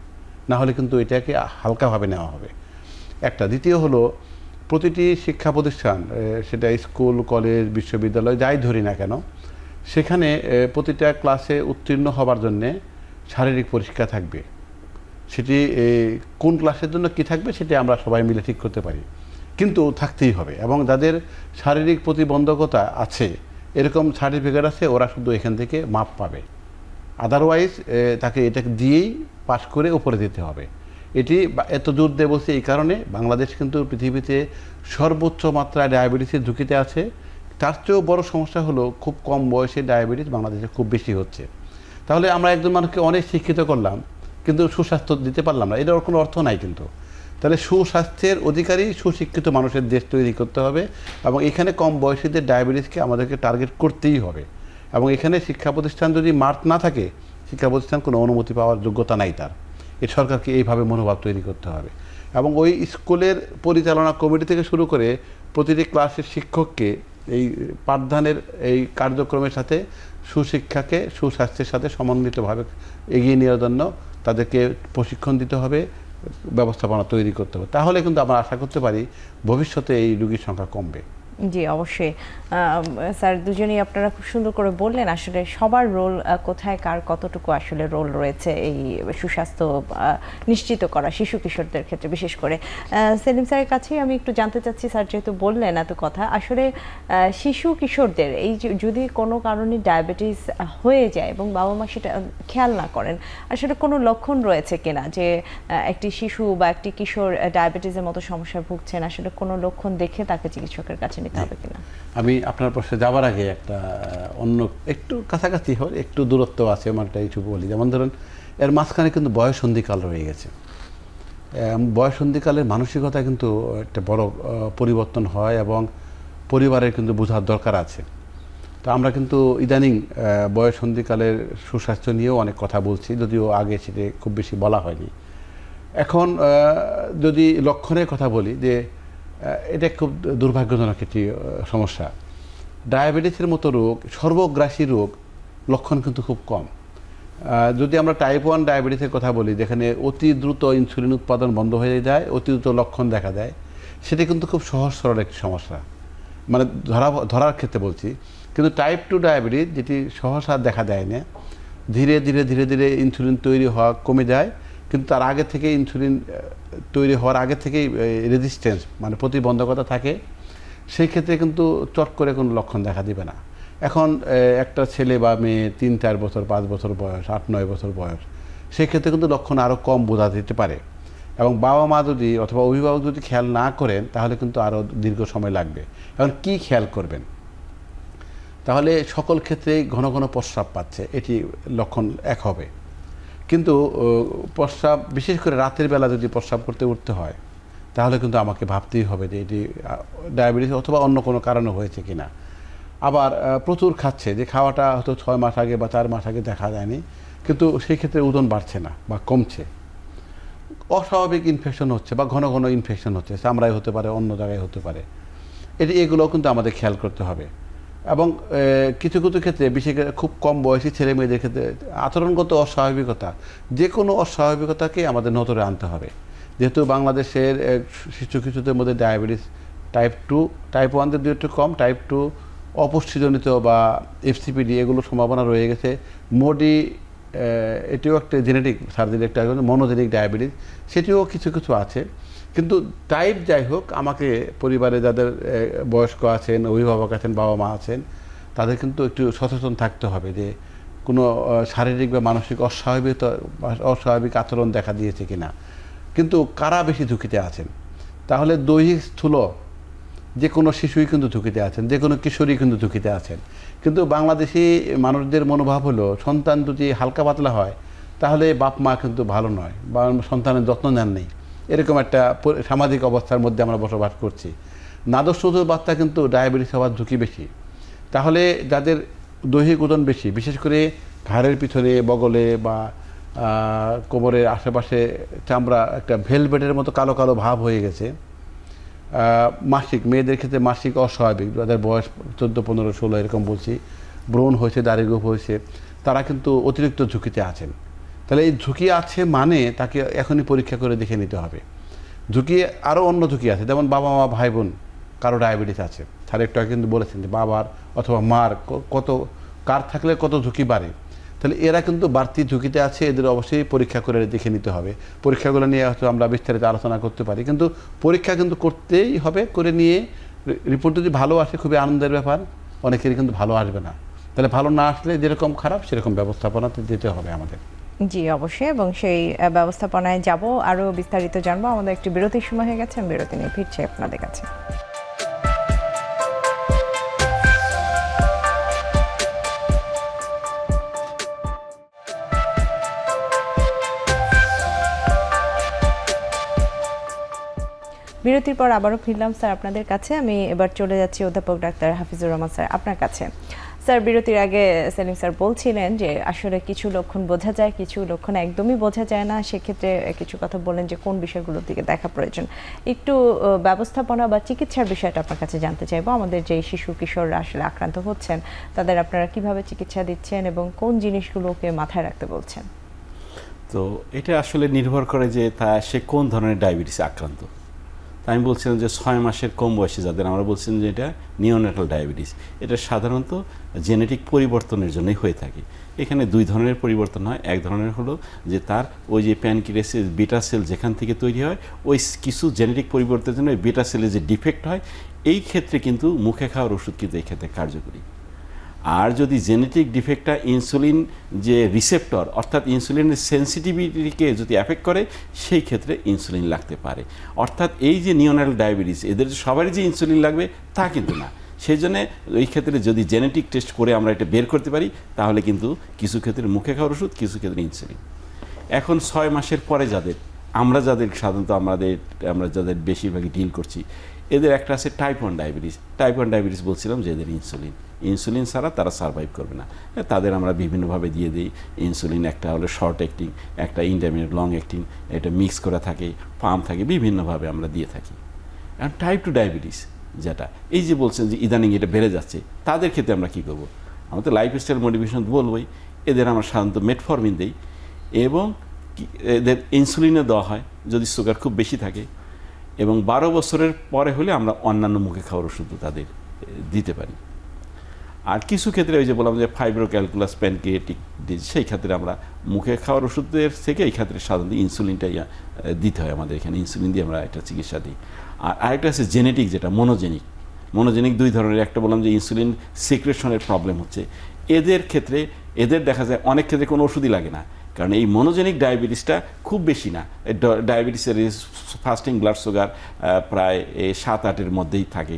না হলে কিন্তু এটাকে হালকাভাবে নেওয়া হবে একটা। দ্বিতীয় হলো, প্রতিটি শিক্ষা প্রতিষ্ঠান, সেটা স্কুল, কলেজ, বিশ্ববিদ্যালয় যাই ধরি না কেন, সেখানে প্রতিটা ক্লাসে উত্তীর্ণ হবার জন্যে শারীরিক পরীক্ষা থাকবে। সেটি কোন ক্লাসের জন্য কি থাকবে সেটি আমরা সবাই মিলে ঠিক করতে পারি, কিন্তু থাকতেই হবে। এবং যাদের শারীরিক প্রতিবন্ধকতা আছে, এরকম সার্টিফিকেট আছে, ওরা শুধু এখান থেকে মাপ পাবে। আদারওয়াইজ তাকে এটাকে দিয়েই পাস করে উপরে দিতে হবে। এটি এত জোর দিয়ে বলছি এই কারণে, বাংলাদেশ কিন্তু পৃথিবীতে সর্বোচ্চ মাত্রায় ডায়াবেটিসের ঝুঁকিতে আছে। তার চেয়েও বড় সমস্যা হলো, খুব কম বয়সে ডায়াবেটিস বাংলাদেশে খুব বেশি হচ্ছে। তাহলে আমরা একজন মানুষকে অনেক শিক্ষিত করলাম, কিন্তু সুস্বাস্থ্য দিতে পারলাম না, এটার কোনো অর্থ নাই কিন্তু। তাহলে সুস্বাস্থ্যের অধিকারী সুশিক্ষিত মানুষের দেশ তৈরি করতে হবে, এবং এখানে কম বয়সীদের ডায়াবেটিসকে আমাদেরকে টার্গেট করতেই হবে। এবং এখানে শিক্ষা প্রতিষ্ঠান যদি মার্ক না থাকে, শিক্ষা প্রতিষ্ঠান কোনো অনুমতি পাওয়ার যোগ্যতা নাই তার। এই সরকারকে এইভাবে মনোভাব তৈরি করতে হবে। এবং ওই স্কুলের পরিচালনা কমিটি থেকে শুরু করে প্রতিটি ক্লাসের শিক্ষককে এই পাঠদানের এই কার্যক্রমের সাথে সুশিক্ষাকে সুস্বাস্থ্যের সাথে সমন্বিতভাবে এগিয়ে নেওয়ার জন্য তাদেরকে প্রশিক্ষণ দিতে হবে, ব্যবস্থাপনা তৈরি করতে হবে। তাহলে কিন্তু আমরা আশা করতে পারি ভবিষ্যতে এই রোগীর সংখ্যা কমবে। জি, অবশ্যই। স্যার, দুজনেই আপনারা খুব সুন্দর করে বললেন আসলে সবার রোল কোথায়, কার কতটুকু আসলে রোল রয়েছে এই সুস্বাস্থ্য নিশ্চিত করা শিশু কিশোরদের ক্ষেত্রে বিশেষ করে। সেলিম স্যারের কাছেই আমি একটু জানতে চাচ্ছি, স্যার যেহেতু বললেন এত কথা, আসলে শিশু কিশোরদের এই যদি কোনো কারণে ডায়াবেটিস হয়ে যায় এবং বাবা মা সেটা খেয়াল না করেন, আসলে কোনো লক্ষণ রয়েছে কিনা যে একটি শিশু বা একটি কিশোর ডায়াবেটিসের মতো সমস্যায় ভুগছেন, আসলে কোনো লক্ষণ দেখে তাকে চিকিৎসকের কাছে নিতে হবে কিনা? আমি আপনার প্রশ্নে যাওয়ার আগে একটা অন্য একটু কাছাকাছি হয়, একটু দূরত্ব আছে, আমার একটা কিছু বলি। যেমন ধরুন, এর মাঝখানে কিন্তু বয়ঃসন্ধিকাল রয়ে গেছে। বয়ঃসন্ধিকালের মানসিকতা কিন্তু একটা বড় পরিবর্তন হয়, এবং পরিবারের কিন্তু বোঝার দরকার আছে। তো আমরা কিন্তু ইদানিং বয়ঃসন্ধিকালের সুস্বাস্থ্য নিয়েও অনেক কথা বলছি, যদিও আগে সেটা খুব বেশি বলা হয়নি। এখন যদি লক্ষণের কথা বলি, যে এটা খুব দুর্ভাগ্যজনক একটি সমস্যা। ডায়াবেটিসের মতো রোগ, সর্বগ্রাসী রোগ, লক্ষণ কিন্তু খুব কম। যদি আমরা টাইপ 1 ডায়াবেটিসের কথা বলি, যেখানে অতি দ্রুত ইনসুলিন উৎপাদন বন্ধ হয়ে যায়, অতি দ্রুত লক্ষণ দেখা দেয়, সেটা কিন্তু খুব সহজ সরল একটি সমস্যা, মানে ধরার ক্ষেত্রে বলছি। কিন্তু টাইপ 2 ডায়াবেটিস, যেটি সহসা দেখা দেয় না, ধীরে ধীরে ধীরে ধীরে ইনসুলিন তৈরি হওয়া কমে যায়, কিন্তু তার আগে থেকে ইনসুলিন তৈরি হওয়ার আগে থেকেই রেজিস্ট্যান্স মানে প্রতিবন্ধকতা থাকে, সেই ক্ষেত্রে কিন্তু চট করে কোনো লক্ষণ দেখা দিবে না। এখন একটা ছেলে বা মেয়ে 3-4 বছর 5 বছর বয়স 8-9 বছর বয়স, সেই ক্ষেত্রে কিন্তু লক্ষণ আরও কম বোঝা যেতে পারে, এবং বাবা মা যদি অথবা অভিভাবক যদি খেয়াল না করেন তাহলে কিন্তু আরও দীর্ঘ সময় লাগবে। এখন কি খেয়াল করবেন? তাহলে সকল ক্ষেত্রেই ঘন ঘন প্রস্রাব পাচ্ছে, এটি লক্ষণ এক হবে। কিন্তু প্রস্রাব বিশেষ করে রাতের বেলা যদি প্রস্রাব করতে উঠতে হয় তাহলে কিন্তু আমাকে ভাবতেই হবে যে এটি ডায়াবেটিস অথবা অন্য কোনো কারণে হয়েছে কিনা। আবার প্রচুর খাচ্ছে, যে খাওয়াটা হয়তো 6 মাস আগে বা 4 মাস আগে দেখা যায়নি, কিন্তু সেই ক্ষেত্রে ওজন বাড়ছে না বা কমছে। অস্বাভাবিক ইনফেকশন হচ্ছে বা ঘন ঘন ইনফেকশন হচ্ছে, চামড়ায় হতে পারে, অন্য জায়গায় হতে পারে, এগুলোও কিন্তু আমাদের খেয়াল করতে হবে। এবং কিছু কিছু ক্ষেত্রে বিশেষ করে খুব কম বয়সী ছেলে মেয়েদের ক্ষেত্রে আচরণগত অস্বাভাবিকতা, যে কোনো অস্বাভাবিকতাকে আমাদের নজরে আনতে হবে। যেহেতু বাংলাদেশের শিশু-কিশোরদের মধ্যে ডায়াবেটিস টাইপ 2, টাইপ 1 দের একটু কম, টাইপ 2 অপুষ্টিজনিত বা এফসিপিডি এগুলোর সম্ভাবনা রয়ে গেছে। মোডি এটিও একটা জেনেটিক সার্জারি, একটা মনোজেনিক ডায়াবেটিস, সেটিও কিছু কিছু আছে। কিন্তু টাইপ যাই হোক, আমাকে পরিবারে যাদের বয়স্ক আছেন, অভিভাবক আছেন, বাবা মা আছেন, তাদের কিন্তু একটু সচেতন থাকতে হবে যে কোনো শারীরিক বা মানসিক অস্বাভাবিক আচরণ দেখা দিয়েছে কিনা। কিন্তু কারা বেশি ঝুঁকিতে আছেন? তাহলে দৈহিক স্থূল যে কোনো শিশুই কিন্তু ঝুঁকিতে আছেন, যে কোনো কিশোরী কিন্তু ঝুঁকিতে আছেন। কিন্তু বাংলাদেশি মানুষদের মনোভাব হলো সন্তান যদি হালকা পাতলা হয় তাহলে বাপ মা কিন্তু ভালো নয় বা সন্তানের যত্ন নেন নেই, এরকম একটা সামাজিক অবস্থার মধ্যে আমরা বসবাস করছি। দ্বাদশ চতুর্থ বাচ্চা কিন্তু ডায়াবেটিস হওয়ার ঝুঁকি বেশি। তাহলে যাদের দৈহিক ওজন বেশি, বিশেষ করে ঘাড়ের পিছনে, বগলে বা কোমরের আশেপাশে চামড়া একটা ভেলভেটের মতো কালো কালো ভাব হয়ে গেছে, মাসিক মেয়েদের ক্ষেত্রে মাসিক অস্বাভাবিক, যাদের বয়স 14, 15, 16 এরকম বলছি, ব্রণ হয়েছে, দাড়িগোঁফ হয়েছে, তারা কিন্তু অতিরিক্ত ঝুঁকিতে আছেন। তাহলে এই ঝুঁকি আছে মানে তাকে এখনই পরীক্ষা করে দেখে নিতে হবে। ঝুঁকি আরও অন্য ঝুঁকি আছে, যেমন বাবা মা ভাই বোন কারো ডায়াবেটিস আছে, স্যার একটু আগে কিন্তু বলেছেন যে বাবার অথবা মার কার থাকলে কত ঝুঁকি বাড়ে। তাহলে এরা কিন্তু বাড়তি ঝুঁকিতে আছে, এদের অবশ্যই পরীক্ষা করে দেখে নিতে হবে। পরীক্ষাগুলো নিয়ে হয়তো আমরা বিস্তারিত আলোচনা করতে পারি, কিন্তু পরীক্ষা কিন্তু করতেই হবে। করে নিয়ে রিপোর্ট যদি ভালো আসে খুবই আনন্দের ব্যাপার, অনেকেরই কিন্তু ভালো আসবে না। তাহলে ভালো না আসলে যেরকম খারাপ সেরকম ব্যবস্থাপনাতে যেতে হবে আমাদের। জি অবশ্যই, এবং সেই ব্যবস্থাপনায় যাব, আরও বিস্তারিত জানবো। আমাদের একটি বিরতির সময় হয়ে গেছে, আমি বিরতি নিয়ে ফিরছি আপনাদের কাছে। বিরতির পর আবারও ফিরলাম স্যার আপনাদের কাছে। আমি এবার চলে যাচ্ছি অধ্যাপক ডাক্তার হাফিজুর রহমান স্যার আপনার কাছে। স্যার, বিরতির আগে সেলিম স্যার বলছিলেন যে আসলে কিছু লক্ষণ বোঝা যায়, কিছু লক্ষণ একদমই বোঝা যায় না। সেক্ষেত্রে কিছু কথা বললেন যে কোন বিষয়গুলোর দিকে দেখা প্রয়োজন। একটু ব্যবস্থাপনা বা চিকিৎসার বিষয়টা আপনার কাছে জানতে চাইবো। আমাদের যে শিশু কিশোররা আসলে আক্রান্ত হচ্ছেন, তাদের আপনারা কিভাবে চিকিৎসা দিচ্ছেন এবং কোন জিনিসগুলোকে মাথায় রাখতে বলছেন? তো এটা আসলে নির্ভর করে যে সে কোন ধরনের ডায়াবেটিসে আক্রান্ত। আমি বলছিলাম যে 6 মাসের কম বয়সী যাদের, আমরা বলছিলাম যে এটা নিওনেটাল ডায়াবেটিস, এটা সাধারণত জেনেটিক পরিবর্তনের জন্যই হয়ে থাকে। এখানে 2 ধরনের পরিবর্তন হয়। এক ধরনের হলো যে তার ওই যে প্যানক্রিয়াসের বিটা সেল যেখান থেকে তৈরি হয়, ওই কিছু জেনেটিক পরিবর্তনের জন্য ওই বিটা সেলের যে ডিফেক্ট হয়, এই ক্ষেত্রে কিন্তু মুখে খাওয়ার ওষুধ কিন্তু এই ক্ষেত্রে কার্যকরী। আর যদি জেনেটিক ডিফেক্টটা ইনসুলিন যে রিসেপ্টর অর্থাৎ ইনসুলিনের সেন্সিটিভিটিকে যদি অ্যাফেক্ট করে, সেই ক্ষেত্রে ইনসুলিন লাগতে পারে। অর্থাৎ এই যে নিওনাটাল ডায়াবেটিস, এদের সবারই যে ইনসুলিন লাগবে তা কিন্তু না। সেই জন্যে এই ক্ষেত্রে যদি জেনেটিক টেস্ট করে আমরা এটা বের করতে পারি, তাহলে কিন্তু কিছু ক্ষেত্রে মুখে খাওয়ার ওষুধ, কিছু ক্ষেত্রে ইনসুলিন। এখন 6 মাসের পরে যাদের সাধারণত আমরা যাদের বেশিরভাগই ডিল করছি, এদের একটা আছে টাইপ 1 ডায়াবেটিস। টাইপ 1 ডায়াবেটিস বলছিলাম যে এদের ইনসুলিন ছাড়া তারা সার্ভাইভ করবে না। তাদের আমরা বিভিন্নভাবে দিয়ে দিই ইনসুলিন। একটা হলো শর্ট অ্যাক্টিং, একটা ইন্টারমিডিয়েট লং অ্যাক্টিং, এটা মিক্স করা থাকে, পাম্প থাকে, বিভিন্নভাবে আমরা দিয়ে থাকি। এখন টাইপ 2 ডায়াবেটিস যেটা এই যে বলছেন যে ইদানিং এটা বেড়ে যাচ্ছে, তাদের ক্ষেত্রে আমরা কী করবো? আমরা তো লাইফস্টাইল মডিফিকেশন বলবোই। এদের আমরা সাধারণত মেটফরমিন দিই এবং এদের ইনসুলিনও দেওয়া হয় যদি সুগার খুব বেশি থাকে, এবং 12 বছরের পরে হলে আমরা অন্যান্য মুখে খাওয়ার ওষুধও তাদের দিতে পারি। আর কিছু ক্ষেত্রে ওই যে বললাম যে ফাইব্রোক্যালকুলাস প্যানক্রিয়েটিক ডিজিজ, সেই ক্ষেত্রে আমরা মুখে খাওয়ার ওষুধের থেকে এই ক্ষেত্রে সাধারণত ইনসুলিনটাই দিতে হয় আমাদের এখানে, ইনসুলিন দিয়ে আমরা একটা চিকিৎসা দিই। আর আরেকটা আছে জেনেটিক, যেটা মনোজেনিক দুই ধরনের। একটা বললাম যে ইনসুলিন সিক্রেশনের প্রবলেম হচ্ছে, এদের ক্ষেত্রে এদের দেখা যায় অনেক ক্ষেত্রে কোনো ওষুধই লাগে না, কারণ এই মনোজেনিক ডায়াবেটিসটা খুব বেশি না। ডায়াবেটিসের ফাস্টিং ব্লাড সুগার প্রায় 7-8-এর মধ্যেই থাকে,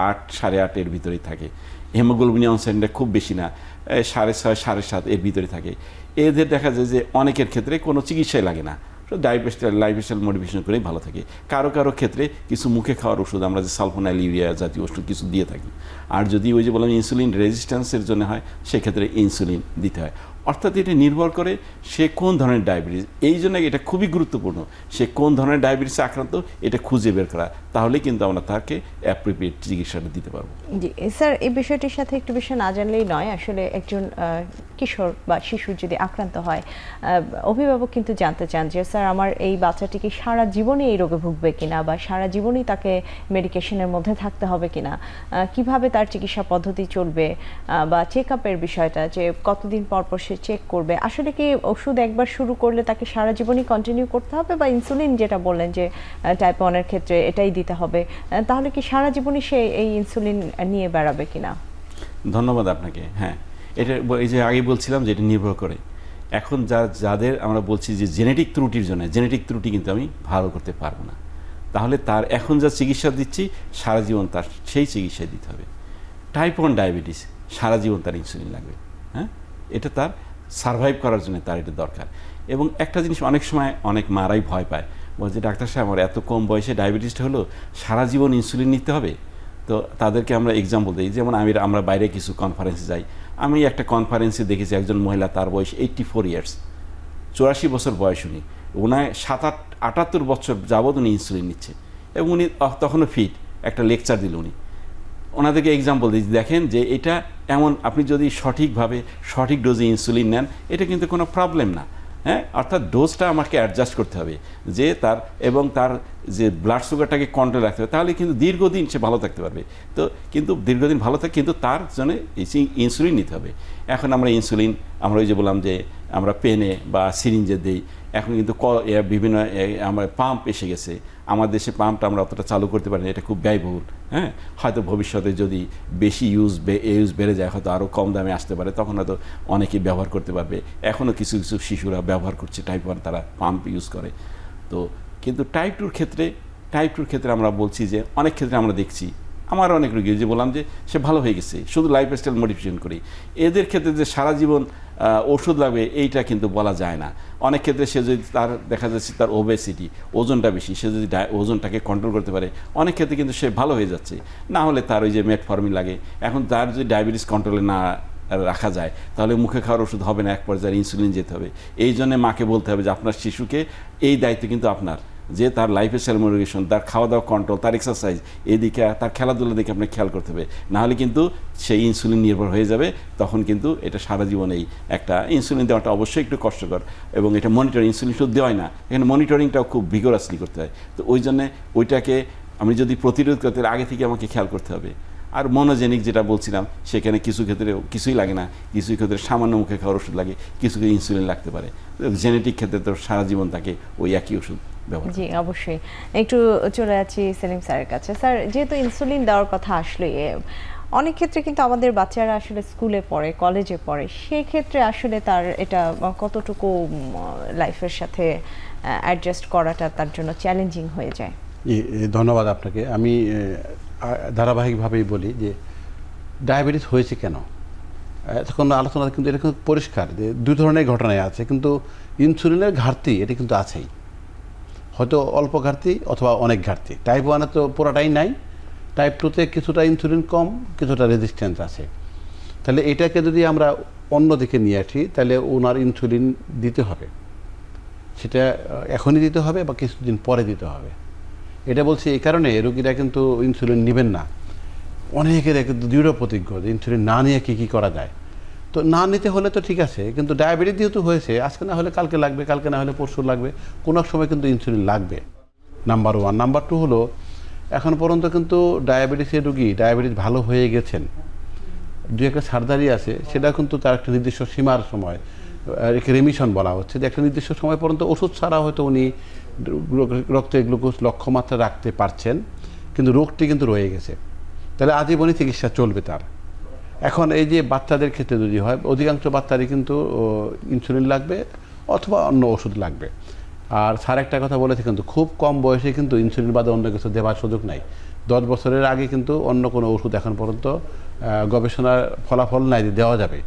8 8.5 এর ভিতরেই থাকে। হেমোগ্লোবিন অনসেন্ডে খুব বেশি না, 6.5 7.5 এর ভিতরে থাকে। এদের দেখা যায় যে অনেকের ক্ষেত্রে কোনো চিকিৎসাই লাগে না, লাইফস্টাইল মডিফিকেশন করেই ভালো থাকে। কারো কারো ক্ষেত্রে কিছু মুখে খাওয়ার ওষুধ, আমরা যে সালফোনাইল ইউরিয়া জাতীয় ওষুধ কিছু দিয়ে থাকি। আর যদি ওই যে বললাম ইনসুলিন রেজিস্ট্যান্সের জন্য হয়, সেক্ষেত্রে ইনসুলিন দিতে হয়। অর্থাৎ এটা নির্ভর করে সে কোন ধরনের ডায়াবেটিস, এই জন্য এটা খুবই গুরুত্বপূর্ণ সে কোন ধরনের ডায়াবেটিসে আক্রান্ত এটা খুঁজে বের করা, তাহলে কিন্তু আমরা তাকে অ্যাপ্রোপ্রিয়েট চিকিৎসাটা দিতে পারবো। জি স্যার, এই বিষয়টির সাথে একটু বিষয় না জানলেই নয়। আসলে একজন কিশোর বা শিশু যদি আক্রান্ত হয়, অভিভাবক কিন্তু জানতে চান যে স্যার আমার এই বাচ্চাটি কি সারা জীবনই এই রোগে ভুগবে কিনা, বা সারা জীবনই তাকে মেডিকেশনের মধ্যে থাকতে হবে কিনা, কিভাবে তার চিকিৎসা পদ্ধতি চলবে, বা চেক আপের বিষয়টা যে কতদিন পর পর সে চেক করবে। আসলে কি ওষুধ একবার শুরু করলে তাকে সারা জীবনই কন্টিনিউ করতে হবে, বা ইনসুলিন যেটা বললেন যে টাইপ 1-এর ক্ষেত্রে এটাই দিতে হবে, তাহলে কি সারা জীবনই সে এই ইনসুলিন নিয়ে বেড়াবে কিনা? ধন্যবাদ আপনাকে। হ্যাঁ, এটা এই যে আগে বলছিলাম যে এটা নির্ভর করে। এখন যাদের আমরা বলছি যে জেনেটিক ত্রুটির জন্য, জেনেটিক ত্রুটি কিন্তু আমি ভালো করতে পারবো না, তাহলে তার এখন যা চিকিৎসা দিচ্ছি সারা জীবন তার সেই চিকিৎসায় দিতে হবে। টাইপ 1 ডায়াবেটিস সারা জীবন তার ইনসুলিন লাগবে। হ্যাঁ, এটা তার সারভাইভ করার জন্য তার এটা দরকার। এবং একটা জিনিস অনেক সময় অনেক মারাই ভয় পায়, বলছে ডাক্তার সাহেব আমার এত কম বয়সে ডায়াবেটিসটা হলো, সারা জীবন ইনসুলিন নিতে হবে। তো তাদেরকে আমরা এক্সাম্পল দিই, যেমন আমরা বাইরে কিছু কনফারেন্সে যাই, আমি একটা কনফারেন্সে দেখেছি একজন মহিলা, তার বয়স 84 ইয়ার্স, 84 বছর বয়স। ওনায় 78 বছর যাবৎ উনি ইনসুলিন নিচ্ছে, এবং উনি তখনও ফিট। একটা লেকচার দিল উনি, ওনাদেরকে এক্সাম্পল দিই, দেখেন যে এটা এমন, আপনি যদি সঠিকভাবে সঠিক ডোজে ইনসুলিন নেন, এটা কিন্তু কোনো প্রবলেম না। হ্যাঁ, অর্থাৎ ডোজটা আমাকে অ্যাডজাস্ট করতে হবে যে তার, এবং তার যে ব্লাড সুগারটাকে কন্ট্রোল রাখতে হবে, তাহলে কিন্তু দীর্ঘদিন সে ভালো থাকতে পারবে। তো কিন্তু দীর্ঘদিন ভালো থাকে, কিন্তু তার জন্য ইনসুলিন নিতে হবে। এখন আমরা ইনসুলিন, আমরা ওই যে বললাম যে আমরা পেনে বা সিরিঞ্জে দিই, এখন কিন্তু বিভিন্ন আমার পাম্প এসে গেছে। আমার দেশে পাম্পটা আমরা অতটা চালু করতে পারি না, এটা খুব ব্যয়বহুল। হ্যাঁ, হয়তো ভবিষ্যতে যদি বেশি ইউজ বেড়ে যায়, হয়তো আরও কম দামে আসতে পারে, তখন হয়তো অনেকেই ব্যবহার করতে পারবে। এখনও কিছু কিছু শিশুরা ব্যবহার করছে টাইপ 1, তারা পাম্প ইউজ করে। তো কিন্তু টাইপ 2-র ক্ষেত্রে আমরা বলছি যে অনেক ক্ষেত্রে আমরা দেখছি, আমার অনেক রোগী যে বললাম যে সে ভালো হয়ে গেছে শুধু লাইফস্টাইল মডিফিকেশন করি। এদের ক্ষেত্রে যে সারা জীবন ওষুধ লাগবে এইটা কিন্তু বলা যায় না। অনেক ক্ষেত্রে সে যদি তার দেখা যাচ্ছে তার ওবেসিটি, ওজনটা বেশি, সে যদি ওজনটাকে কন্ট্রোল করতে পারে, অনেক ক্ষেত্রে কিন্তু সে ভালো হয়ে যাচ্ছে। না হলে তার ওই যে মেটফর্মিন লাগে। এখন তার যদি ডায়াবেটিস কন্ট্রোলে না রাখা যায়, তাহলে মুখে খাওয়ার ওষুধ হবে না, এক পর্যায়ে ইনসুলিন যেতে হবে। এই জন্য মাকে বলতে হবে যে আপনার শিশুকে এই দায়িত্ব কিন্তু আপনার, যে তার লাইফস্টাইল মডিফিকেশন, তার খাওয়া দাওয়া কন্ট্রোল, তার এক্সারসাইজ, এদিকে তার খেলাধুলা দিকে আপনাকে খেয়াল করতে হবে। নাহলে কিন্তু সেই ইনসুলিন নির্ভর হয়ে যাবে, তখন কিন্তু এটা সারা জীবনেই একটা ইনসুলিন দেওয়াটা অবশ্যই একটু কষ্টকর, এবং এটা মনিটরিং, ইনসুলিন শুধু দেওয়াই না, এখানে মনিটরিংটাও খুব ভিগোরাসলি করতে হয়। তো ওই জন্যে ওইটাকে আমি যদি প্রতিরোধ করতে আগে থেকে আমাকে খেয়াল করতে হবে। আর মনোজেনিক যেটা বলছিলাম, সেখানে কিছু ক্ষেত্রে কিছুই লাগে না, কিছু ক্ষেত্রে সামান্য মুখে খাওয়ার ওষুধ লাগে, কিছু ইনসুলিন লাগতে পারে। জেনেটিক ক্ষেত্রে তো সারা জীবন তাকে ওই একই ওষুধ। জি অবশ্যই। একটু চলে যাচ্ছি সেলিম স্যারের কাছে। স্যার, যেহেতু ইনসুলিন দেওয়ার কথা আসলে, অনেক ক্ষেত্রে কিন্তু আমাদের বাচ্চারা আসলে স্কুলে পড়ে, কলেজে পড়ে, সেই ক্ষেত্রে আসলে তার এটা কতটুকু লাইফের সাথে অ্যাডজাস্ট করাটা তার জন্য চ্যালেঞ্জিং হয়ে যায়? ধন্যবাদ আপনাকে। আমি ধারাবাহিকভাবেই বলি যে ডায়াবেটিস হয়েছে কেন, তখন আলোচনা কিন্তু এটা কিন্তু পরিষ্কার যে দুই ধরনের ঘটনায় আছে, কিন্তু ইনসুলিনের ঘাটতি এটা কিন্তু আছেই, হয়তো অল্প ঘাটতি অথবা অনেক ঘাটতি। টাইপ 1-এ তো পুরাটাই নাই, টাইপ 2-তে কিছুটা ইনসুলিন কম, কিছুটা রেজিস্ট্যান্স আছে। তাহলে এটাকে যদি আমরা অন্য দিকে নিয়ে আসি, তাহলে ওনার ইনসুলিন দিতে হবে, সেটা এখনই দিতে হবে বা কিছুদিন পরে দিতে হবে। এটা বলছি এই কারণে, রোগীরা কিন্তু ইনসুলিন নেবেন না, অনেকের কিন্তু দৃঢ় প্রতিজ্ঞ যে ইনসুলিন না নিয়ে কী করা যায়। তো না নিতে হলে তো ঠিক আছে, কিন্তু ডায়াবেটিস যেহেতু হয়েছে, আজকে না হলে কালকে লাগবে, কালকে না হলে পরশু লাগবে, কোনো এক সময় কিন্তু ইনসুলিন লাগবে। নাম্বার 1। নাম্বার 2 হলো, এখন পর্যন্ত কিন্তু ডায়াবেটিসের রোগী, ডায়াবেটিস ভালো হয়ে গেছেন, দু একটা সার্জারি আছে, সেটা কিন্তু তার একটা নির্দিষ্ট সীমার সময় রেমিশন বলা হচ্ছে, যে একটা নির্দিষ্ট সময় পর্যন্ত ওষুধ ছাড়া হয়তো উনি রক্তে গ্লুকোজ লক্ষ্যমাত্রা রাখতে পারছেন, কিন্তু রোগটি কিন্তু রয়ে গেছে, তাহলে আজীবনই চিকিৎসা চলবে তার। এখন এই যে বাচ্চাদের ক্ষেত্রে যদি হয়, অধিকাংশ বাচ্চারই কিন্তু ইনসুলিন লাগবে অথবা অন্য ওষুধ লাগবে। আর স্যার একটা কথা বলেছে, কিন্তু খুব কম বয়সে কিন্তু ইনসুলিন বাদে অন্য কিছু দেওয়ার সুযোগ নাই। 10 বছরের আগে কিন্তু অন্য কোনো ওষুধ এখন পর্যন্ত গবেষণার ফলাফল নাই যে দেওয়া যাবে।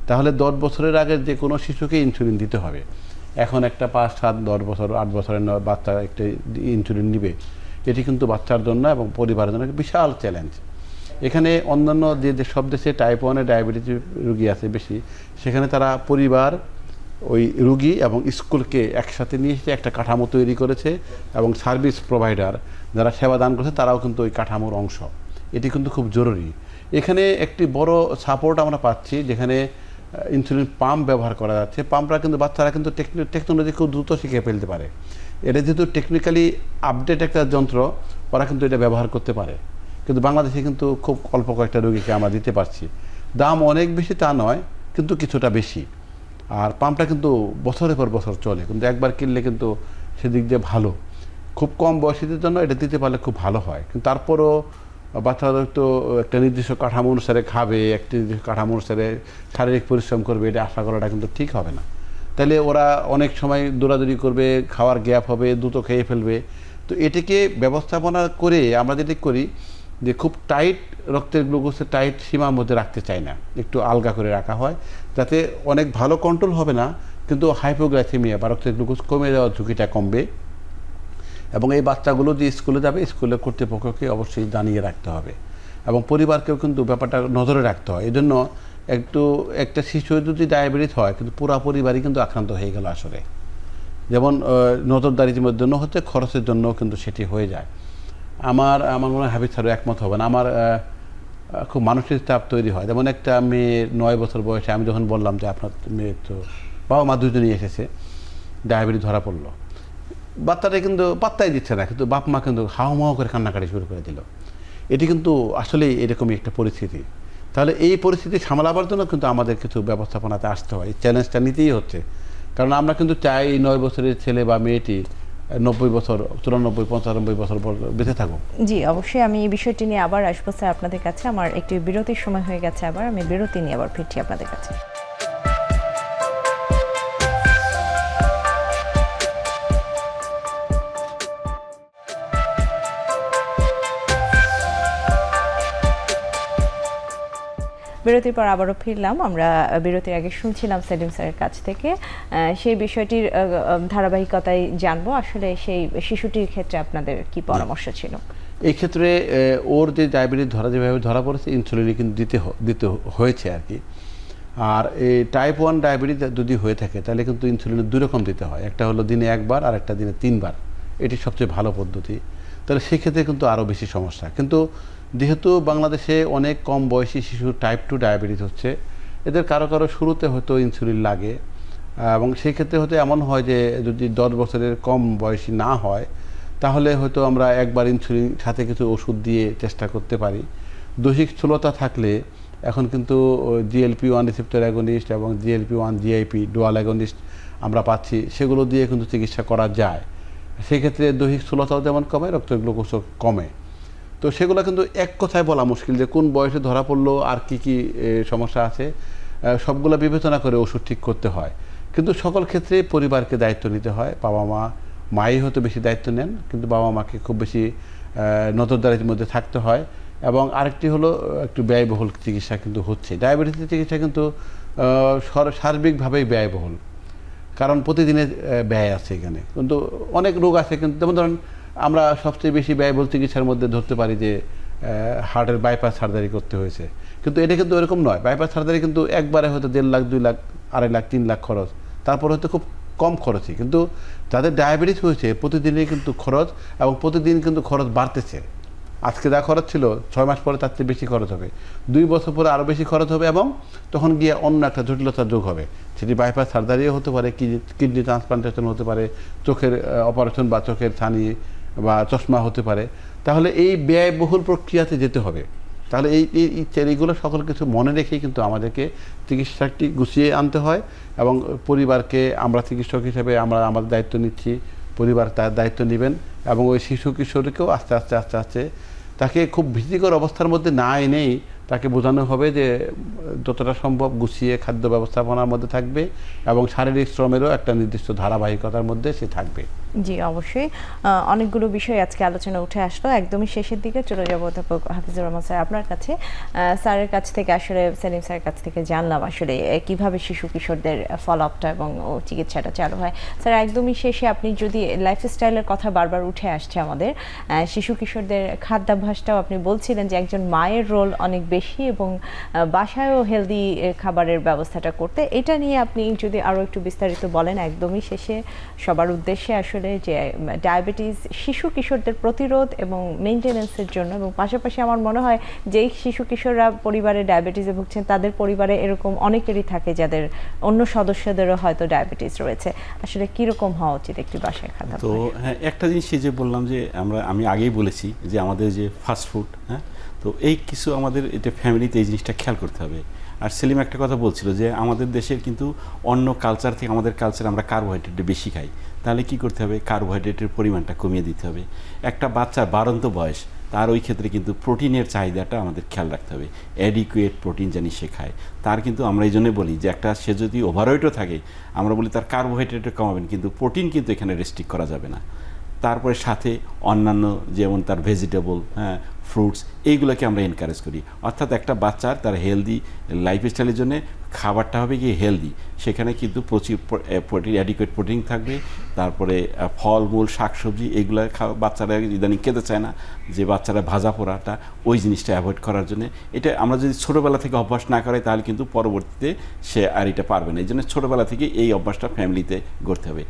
তাহলে 10 বছরের আগে যে কোনো শিশুকে ইনসুলিন দিতে হবে। এখন একটা 5, 7, 10 বছর 8 বছরের বাচ্চা একটা ইনসুলিন নিবে, এটি কিন্তু বাচ্চার জন্য এবং পরিবারের জন্য একটা বিশাল চ্যালেঞ্জ। এখানে অন্যান্য যে সব দেশে টাইপ 1 ডায়াবেটিস রোগী আছে বেশি, সেখানে তারা পরিবার, ওই রুগী এবং স্কুলকে একসাথে নিয়ে এসে একটা কাঠামো তৈরি করেছে, এবং সার্ভিস প্রোভাইডার যারা সেবা দান করছে তারাও কিন্তু ওই কাঠামোর অংশ। এটি কিন্তু খুব জরুরি। এখানে একটি বড় সাপোর্ট আমরা পাচ্ছি, যেখানে ইনসুলিন পাম্প ব্যবহার করা যাচ্ছে। পাম্পরা কিন্তু বাচ্চারা কিন্তু টেকনোলজি খুব দ্রুত শিখে ফেলতে পারে। এটা যেহেতু টেকনিক্যালি আপডেট একটা যন্ত্র, ওরা কিন্তু এটা ব্যবহার করতে পারে। কিন্তু বাংলাদেশে কিন্তু খুব অল্প কয়েকটা রোগীকে আমরা দিতে পারছি। দাম অনেক বেশি তা নয়, কিন্তু কিছুটা বেশি। আর পাম্পটা কিন্তু বছরের পর বছর চলে, কিন্তু একবার কিনলে কিন্তু সেদিক দিয়ে ভালো। খুব কম বয়সীদের জন্য এটা দিতে পারলে খুব ভালো হয়। কিন্তু তারপরও বাচ্চারা তো একটা নির্দিষ্ট কাঠামো অনুসারে খাবে, একটি নির্দিষ্ট কাঠামো অনুসারে শারীরিক পরিশ্রম করবে, এটা আশা করাটা কিন্তু ঠিক হবে না। তাহলে ওরা অনেক সময় দৌড়াদৌড়ি করবে, খাওয়ার গ্যাপ হবে, দ্রুত খেয়ে ফেলবে। তো এটিকে ব্যবস্থাপনা করে আমরা যেটি করি যে খুব টাইট রক্তের গ্লুকোজের টাইট সীমার মধ্যে রাখতে চাই না, একটু আলগা করে রাখা হয়, যাতে অনেক ভালো কন্ট্রোল হবে না, কিন্তু হাইপোগ্লাইসেমিয়া বা রক্তের গ্লুকোজ কমে যাওয়ার ঝুঁকিটা কমবে। এবং এই বাচ্চাগুলো যে স্কুলে যাবে, স্কুলের কর্তৃপক্ষকে অবশ্যই জানিয়ে রাখতে হবে, এবং পরিবারকেও কিন্তু ব্যাপারটা নজরে রাখতে হয়। এই জন্য একটা শিশু যদি ডায়াবেটিস হয়, কিন্তু পুরো পরিবারই কিন্তু আক্রান্ত হয়ে গেল আসলে। যেমন নজরদারির জন্য হচ্ছে, খরচের জন্য কিন্তু সেটি হয়ে যায়। আমার মনে হয় হাবিব স্যারও একমত হবেন, আমার খুব মানসিক চাপ তৈরি হয়। যেমন একটা মেয়ে 9 বছর বয়সে, আমি যখন বললাম যে আপনার মেয়ে তো বাবা মা দুজনেই এসেছে, ডায়াবেটিস ধরা পড়লো, বাচ্চাটা কিন্তু পাত্তাই দিচ্ছে না, কিন্তু বাপ মা কিন্তু হাওমাও করে কান্নাকাটি শুরু করে দিল। এটি কিন্তু আসলেই এরকমই একটা পরিস্থিতি। তাহলে এই পরিস্থিতি সামলাবার জন্য কিন্তু আমাদের কিছু ব্যবস্থাপনাতে আসতে হয়, এই চ্যালেঞ্জটা নিতেই হচ্ছে। কারণ আমরা কিন্তু চাই 9 বছরের ছেলে বা মেয়েটি 90 বছর, 94, 95 বছর পর বেঁচে থাকুক। জি, অবশ্যই আমি এই বিষয়টি নিয়ে আবার আসবো স্যার আপনাদের কাছে। আমার একটি বিরতির সময় হয়ে গেছে, আবার আমি বিরতি নিয়ে আবার ফিরছি আপনাদের কাছে। বিরতির পর আবারও ফিরলাম। আমরা বিরতির আগে শুনছিলাম সেলিম স্যারের কাছ থেকে, সেই বিষয়টির ধারাবাহিকতায় জানবো আসলে সেই শিশুটির ক্ষেত্রে আপনাদের কি পরামর্শ ছিল। এই ক্ষেত্রে ওর যে ডায়াবেটিস যেভাবে ধরা পড়েছে, ইনসুলিন কিন্তু দিতে হয়েছে আর কি। আর এই টাইপ 1 ডায়াবেটিস যদি হয়ে থাকে, তাহলে কিন্তু ইনসুলিনের 2 রকম দিতে হয়, একটা হলো দিনে 1 বার আর একটা দিনে 3 বার। এটি সবচেয়ে ভালো পদ্ধতি। তাহলে সেক্ষেত্রে কিন্তু আরও বেশি সমস্যা। কিন্তু যেহেতু বাংলাদেশে অনেক কম বয়সী শিশুর টাইপ 2 ডায়াবেটিস হচ্ছে, এদের কারো শুরুতে হয়তো ইনসুলিন লাগে, এবং সেই ক্ষেত্রে হয়তো এমন হয় যে যদি 10 বছরের কম বয়সী না হয়, তাহলে হয়তো আমরা একবার ইনসুলিন সাথে কিছু ওষুধ দিয়ে চেষ্টা করতে পারি। দৈহিক স্থূলতা থাকলে এখন কিন্তু GLP-1 রিসেপ্টর অ্যাগনিস্ট এবং GLP-1 GIP ডুয়াল অ্যাগনিস্ট আমরা পাচ্ছি, সেগুলো দিয়ে কিন্তু চিকিৎসা করা যায়। সেক্ষেত্রে দৈহিক স্থূলতাও যেমন কমে, রক্তের গ্লুকোজও কমে। তো সেগুলো কিন্তু এক কথায় বলা মুশকিল যে কোন বয়সে ধরা পড়লো আর কি সমস্যা আছে, সবগুলো বিবেচনা করে ওষুধ ঠিক করতে হয়। কিন্তু সকল ক্ষেত্রে পরিবারকে দায়িত্ব নিতে হয়। বাবা মাই হয়তো বেশি দায়িত্ব নেন, কিন্তু বাবা মাকে খুব বেশি নজরদারির মধ্যে থাকতে হয়। এবং আরেকটি হলো একটু ব্যয়বহুল চিকিৎসা কিন্তু হচ্ছে। ডায়াবেটিসের চিকিৎসা কিন্তু সার্বিকভাবেই ব্যয়বহুল, কারণ প্রতিদিনের ব্যয় আছে এখানে। কিন্তু অনেক রোগ আছে, কিন্তু যেমন ধরেন আমরা সবচেয়ে বেশি ব্যয়বহুল চিকিৎসার মধ্যে ধরতে পারি যে হার্টের বাইপাস সার্জারি করতে হয়েছে, কিন্তু এটা কিন্তু এরকম নয়। বাইপাস সার্জারি কিন্তু একবারে হয়তো 1.5 লাখ, 2 লাখ, 2.5 লাখ, 3 লাখ খরচ, তারপর হয়তো খুব কম খরচই। কিন্তু যাদের ডায়াবেটিস হয়েছে প্রতিদিনই কিন্তু খরচ, এবং প্রতিদিন কিন্তু খরচ বাড়তেছে। আজকে যা খরচ ছিল 6 মাস পরে তার চেয়ে বেশি খরচ হবে, 2 বছর পরে আরও বেশি খরচ হবে, এবং তখন গিয়ে অন্য একটা জটিলতার যোগ হবে। সেটি বাইপাস সার্জারিও হতে পারে, কিডনি ট্রান্সপ্লান্টেশন হতে পারে, চোখের অপারেশন বা চোখের ছানি বা চশমা হতে পারে। তাহলে এই ব্যয়বহুল প্রক্রিয়াতে যেতে হবে। তাহলে এই এইগুলো সকল কিছু মনে রেখেই কিন্তু আমাদেরকে চিকিৎসাটি গুছিয়ে আনতে হয়, এবং পরিবারকে আমরা চিকিৎসক হিসেবে আমরা আমাদের দায়িত্ব নিচ্ছি, পরিবার তার দায়িত্ব নেবেন, এবং ওই শিশু কিশোরকেও আস্তে আস্তে আস্তে আস্তে তাকে খুব ভীতিকর অবস্থার মধ্যে না এনেই তাকে বোঝানো হবে যে যতটা সম্ভব গুছিয়ে খাদ্য ব্যবস্থাপনার মধ্যে থাকবে, এবং শারীরিক শ্রমেরও একটা নির্দিষ্ট ধারাবাহিকতার মধ্যে সে থাকবে। জি অবশ্যই, অনেকগুলো বিষয় আজকে আলোচনা উঠে আসলো। একদমই শেষের দিকে চলে যাবো অধ্যাপক হাফিজুর রহমান স্যার আপনার কাছে। স্যারের কাছ থেকে আসলে সেলিম স্যারের কাছ থেকে জানলাম আসলে কিভাবে শিশু কিশোরদের ফলো আপটা এবং চিকিৎসাটা চালু হয়। স্যার একদমই শেষে আপনি যদি লাইফস্টাইলের কথা বারবার উঠে আসছে আমাদের, শিশু কিশোরদের খাদ্যাভ্যাসটাও আপনি বলছিলেন যে একজন মায়ের রোল অনেক বেশি, এবং বাসায়ও হেলদি খাবারের ব্যবস্থাটা করতে, এটা নিয়ে আপনি যদি আরও একটু বিস্তারিত বলেন একদমই শেষে সবার উদ্দেশ্যে, আসলে যে ডায়াবেটিস শিশু কিশোরদের প্রতিরোধ এবং মেনটেন্যান্সের জন্য, এবং পাশাপাশি আমার মনে হয় যেই শিশু কিশোররা পরিবারে ডায়াবেটিসে ভুগছেন তাদের পরিবারে এরকম অনেকেরই থাকে যাদের অন্য সদস্যদেরও হয়তো ডায়াবেটিস রয়েছে, আসলে কীরকম হওয়া উচিত একটি বাসায় খাদ্য? তো হ্যাঁ, একটা জিনিস যে বললাম যে আমি আগেই বলেছি যে আমাদের যে ফাস্ট ফুড, হ্যাঁ, তো এই কিছু আমাদের এটা ফ্যামিলিতে এই জিনিসটা খেয়াল করতে হবে। আর সেলিম একটা কথা বলছিল যে আমাদের দেশের কিন্তু অন্য কালচার থেকে আমাদের কালচারে আমরা কার্বোহাইড্রেট বেশি খাই, তাহলে কি করতে হবে, কার্বোহাইড্রেটের পরিমাণটা কমিয়ে দিতে হবে। একটা বাচ্চার বাড়ন্ত বয়স, তার ওই ক্ষেত্রে কিন্তু প্রোটিনের চাহিদাটা আমাদের খেয়াল রাখতে হবে, অ্যাডিকুয়েট প্রোটিন জানি সে খায়। তার কিন্তু আমরা এই জন্যই বলি যে একটা সে যদি ওভারওয়েটও থাকে আমরা বলি তার কার্বোহাইড্রেটও কমাবেন, কিন্তু প্রোটিন কিন্তু এখানে রেস্ট্রিক্ট করা যাবে না। তারপরে সাথে অন্যান্য যেমন তার ভেজিটেবল, হ্যাঁ, ফ্রুটস, এইগুলোকে আমরা এনকারেজ করি। অর্থাৎ একটা বাচ্চার তার হেলদি লাইফস্টাইলের জন্য খাবারটা হবে কি হেলদি, সেখানে কিন্তু প্রচুর প্রোটিন, অ্যাডিকুয়েট প্রোটিন থাকবে। তারপরে ফলমূল শাকসবজি এইগুলো বাচ্চারা ইদানিং খেতে চায় না, যে বাচ্চারা ভাজা পোড়াটা ওই জিনিসটা অ্যাভয়েড করার জন্য, এটা আমরা যদি ছোটোবেলা থেকে অভ্যাস না করাই তাহলে কিন্তু পরবর্তীতে সে আর এটা পারবে না। এই জন্য ছোটোবেলা থেকে এই অভ্যাসটা ফ্যামিলিতে করতে হবে।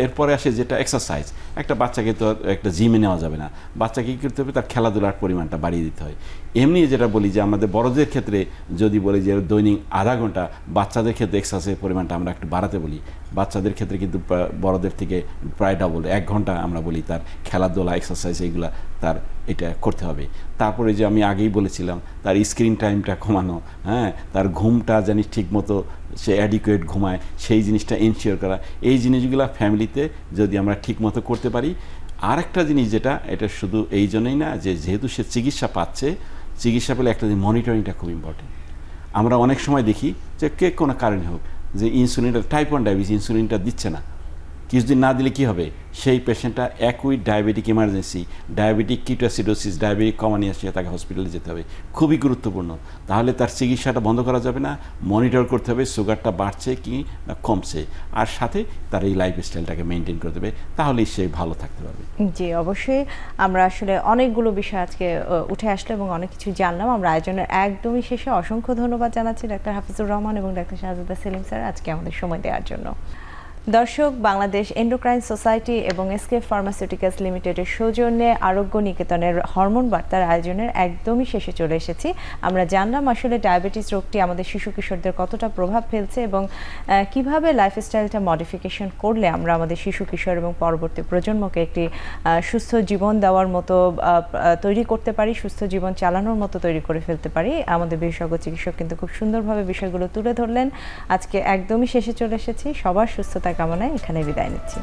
এরপরে আসে যেটা এক্সারসাইজ, একটা বাচ্চাকে তো একটা জিমে নেওয়া যাবে না, বাচ্চাকে কী করতে হবে, তার খেলাধুলার পরিমাণটা বাড়িয়ে দিতে হয়। এমনি যেটা বলি যে আমাদের বড়দের ক্ষেত্রে যদি বলি যে দৈনিক আধা ঘন্টা, বাচ্চাদের ক্ষেত্রে এক্সারসাইজের পরিমাণটা আমরা একটু বাড়াতে বলি। বাচ্চাদের ক্ষেত্রে কিন্তু বড়দের থেকে প্রায় ডাবল, 1 ঘন্টা আমরা বলি তার খেলাধুলা এক্সারসাইজ এইগুলা তার এটা করতে হবে। তারপরে যে আমি আগেই বলেছিলাম তার স্ক্রিন টাইমটা কমানো, হ্যাঁ, তার ঘুমটা জানি ঠিক মতো সে অ্যাডিকুয়েট ঘুমায় সেই জিনিসটা এনশিওর করা, এই জিনিসগুলো ফ্যামিলিতে যদি আমরা ঠিক মতো করতে পারি। আর একটা জিনিস যেটা, এটা শুধু এই জন্যই না যে যেহেতু সে চিকিৎসা পাচ্ছে, চিকিৎসা পেলে একটা মনিটরিংটা খুব ইম্পর্টেন্ট। আমরা অনেক সময় দেখি যে কোনো কারণে হোক যে ইনসুলিনটা, টাইপ 1 ডায়াবেটিস ইনসুলিনটা দিচ্ছে না, কিছুদিন না দিলে কী হবে, সেই পেশেন্টটা একই ডায়াবেটিক ইমার্জেন্সি, ডায়াবেটিক কিটোসিডোসিস, ডায়াবেটিক কমানিয়াসিয়া, তাকে হসপিটালে যেতে হবে, খুবই গুরুত্বপূর্ণ। তাহলে তার চিকিৎসাটা বন্ধ করা যাবে না, মনিটর করতে হবে সুগারটা বাড়ছে কি না কমছে, আর সাথে তার এই লাইফস্টাইলটাকে মেনটেন করতে হবে, তাহলেই সে ভালো থাকতে পারবে। জি অবশ্যই, আমরা আসলে অনেকগুলো বিষয় আজকে উঠে আসলো এবং অনেক কিছু জানলাম। আমরা আয়োজনের একদমই শেষে অসংখ্য ধন্যবাদ জানাচ্ছি ডাক্তার হাফিজুর রহমান এবং ডাক্তার শাহজাদা সেলিম স্যার আজকে আমাদের সময় দেওয়ার জন্য। দর্শক, বাংলাদেশ এন্ডোক্রাইন সোসাইটি এবং এসকে ফার্মাসিউটিক্যালস লিমিটেডের সৌজন্যে আরোগ্য নিকেতনের হরমোন বার্তার আয়োজনের একদমই শেষে চলে এসেছি। আমরা জানলাম আসলে ডায়াবেটিস রোগটি আমাদের শিশু কিশোরদের কতটা প্রভাব ফেলছে এবং কিভাবে লাইফস্টাইলটা মডিফিকেশন করলে আমরা আমাদের শিশু কিশোর এবং পরবর্তী প্রজন্মকে একটি সুস্থ জীবন দেওয়ার মতো তৈরি করতে পারি, সুস্থ জীবন চালানোর মতো তৈরি করে ফেলতে পারি। আমাদের বিশেষজ্ঞ চিকিৎসক কিন্তু খুব সুন্দরভাবে বিষয়গুলো তুলে ধরলেন। আজকে একদমই শেষে চলে এসেছি। সবার সুস্থতা কামনায় এখানে বিদায় নিচ্ছি।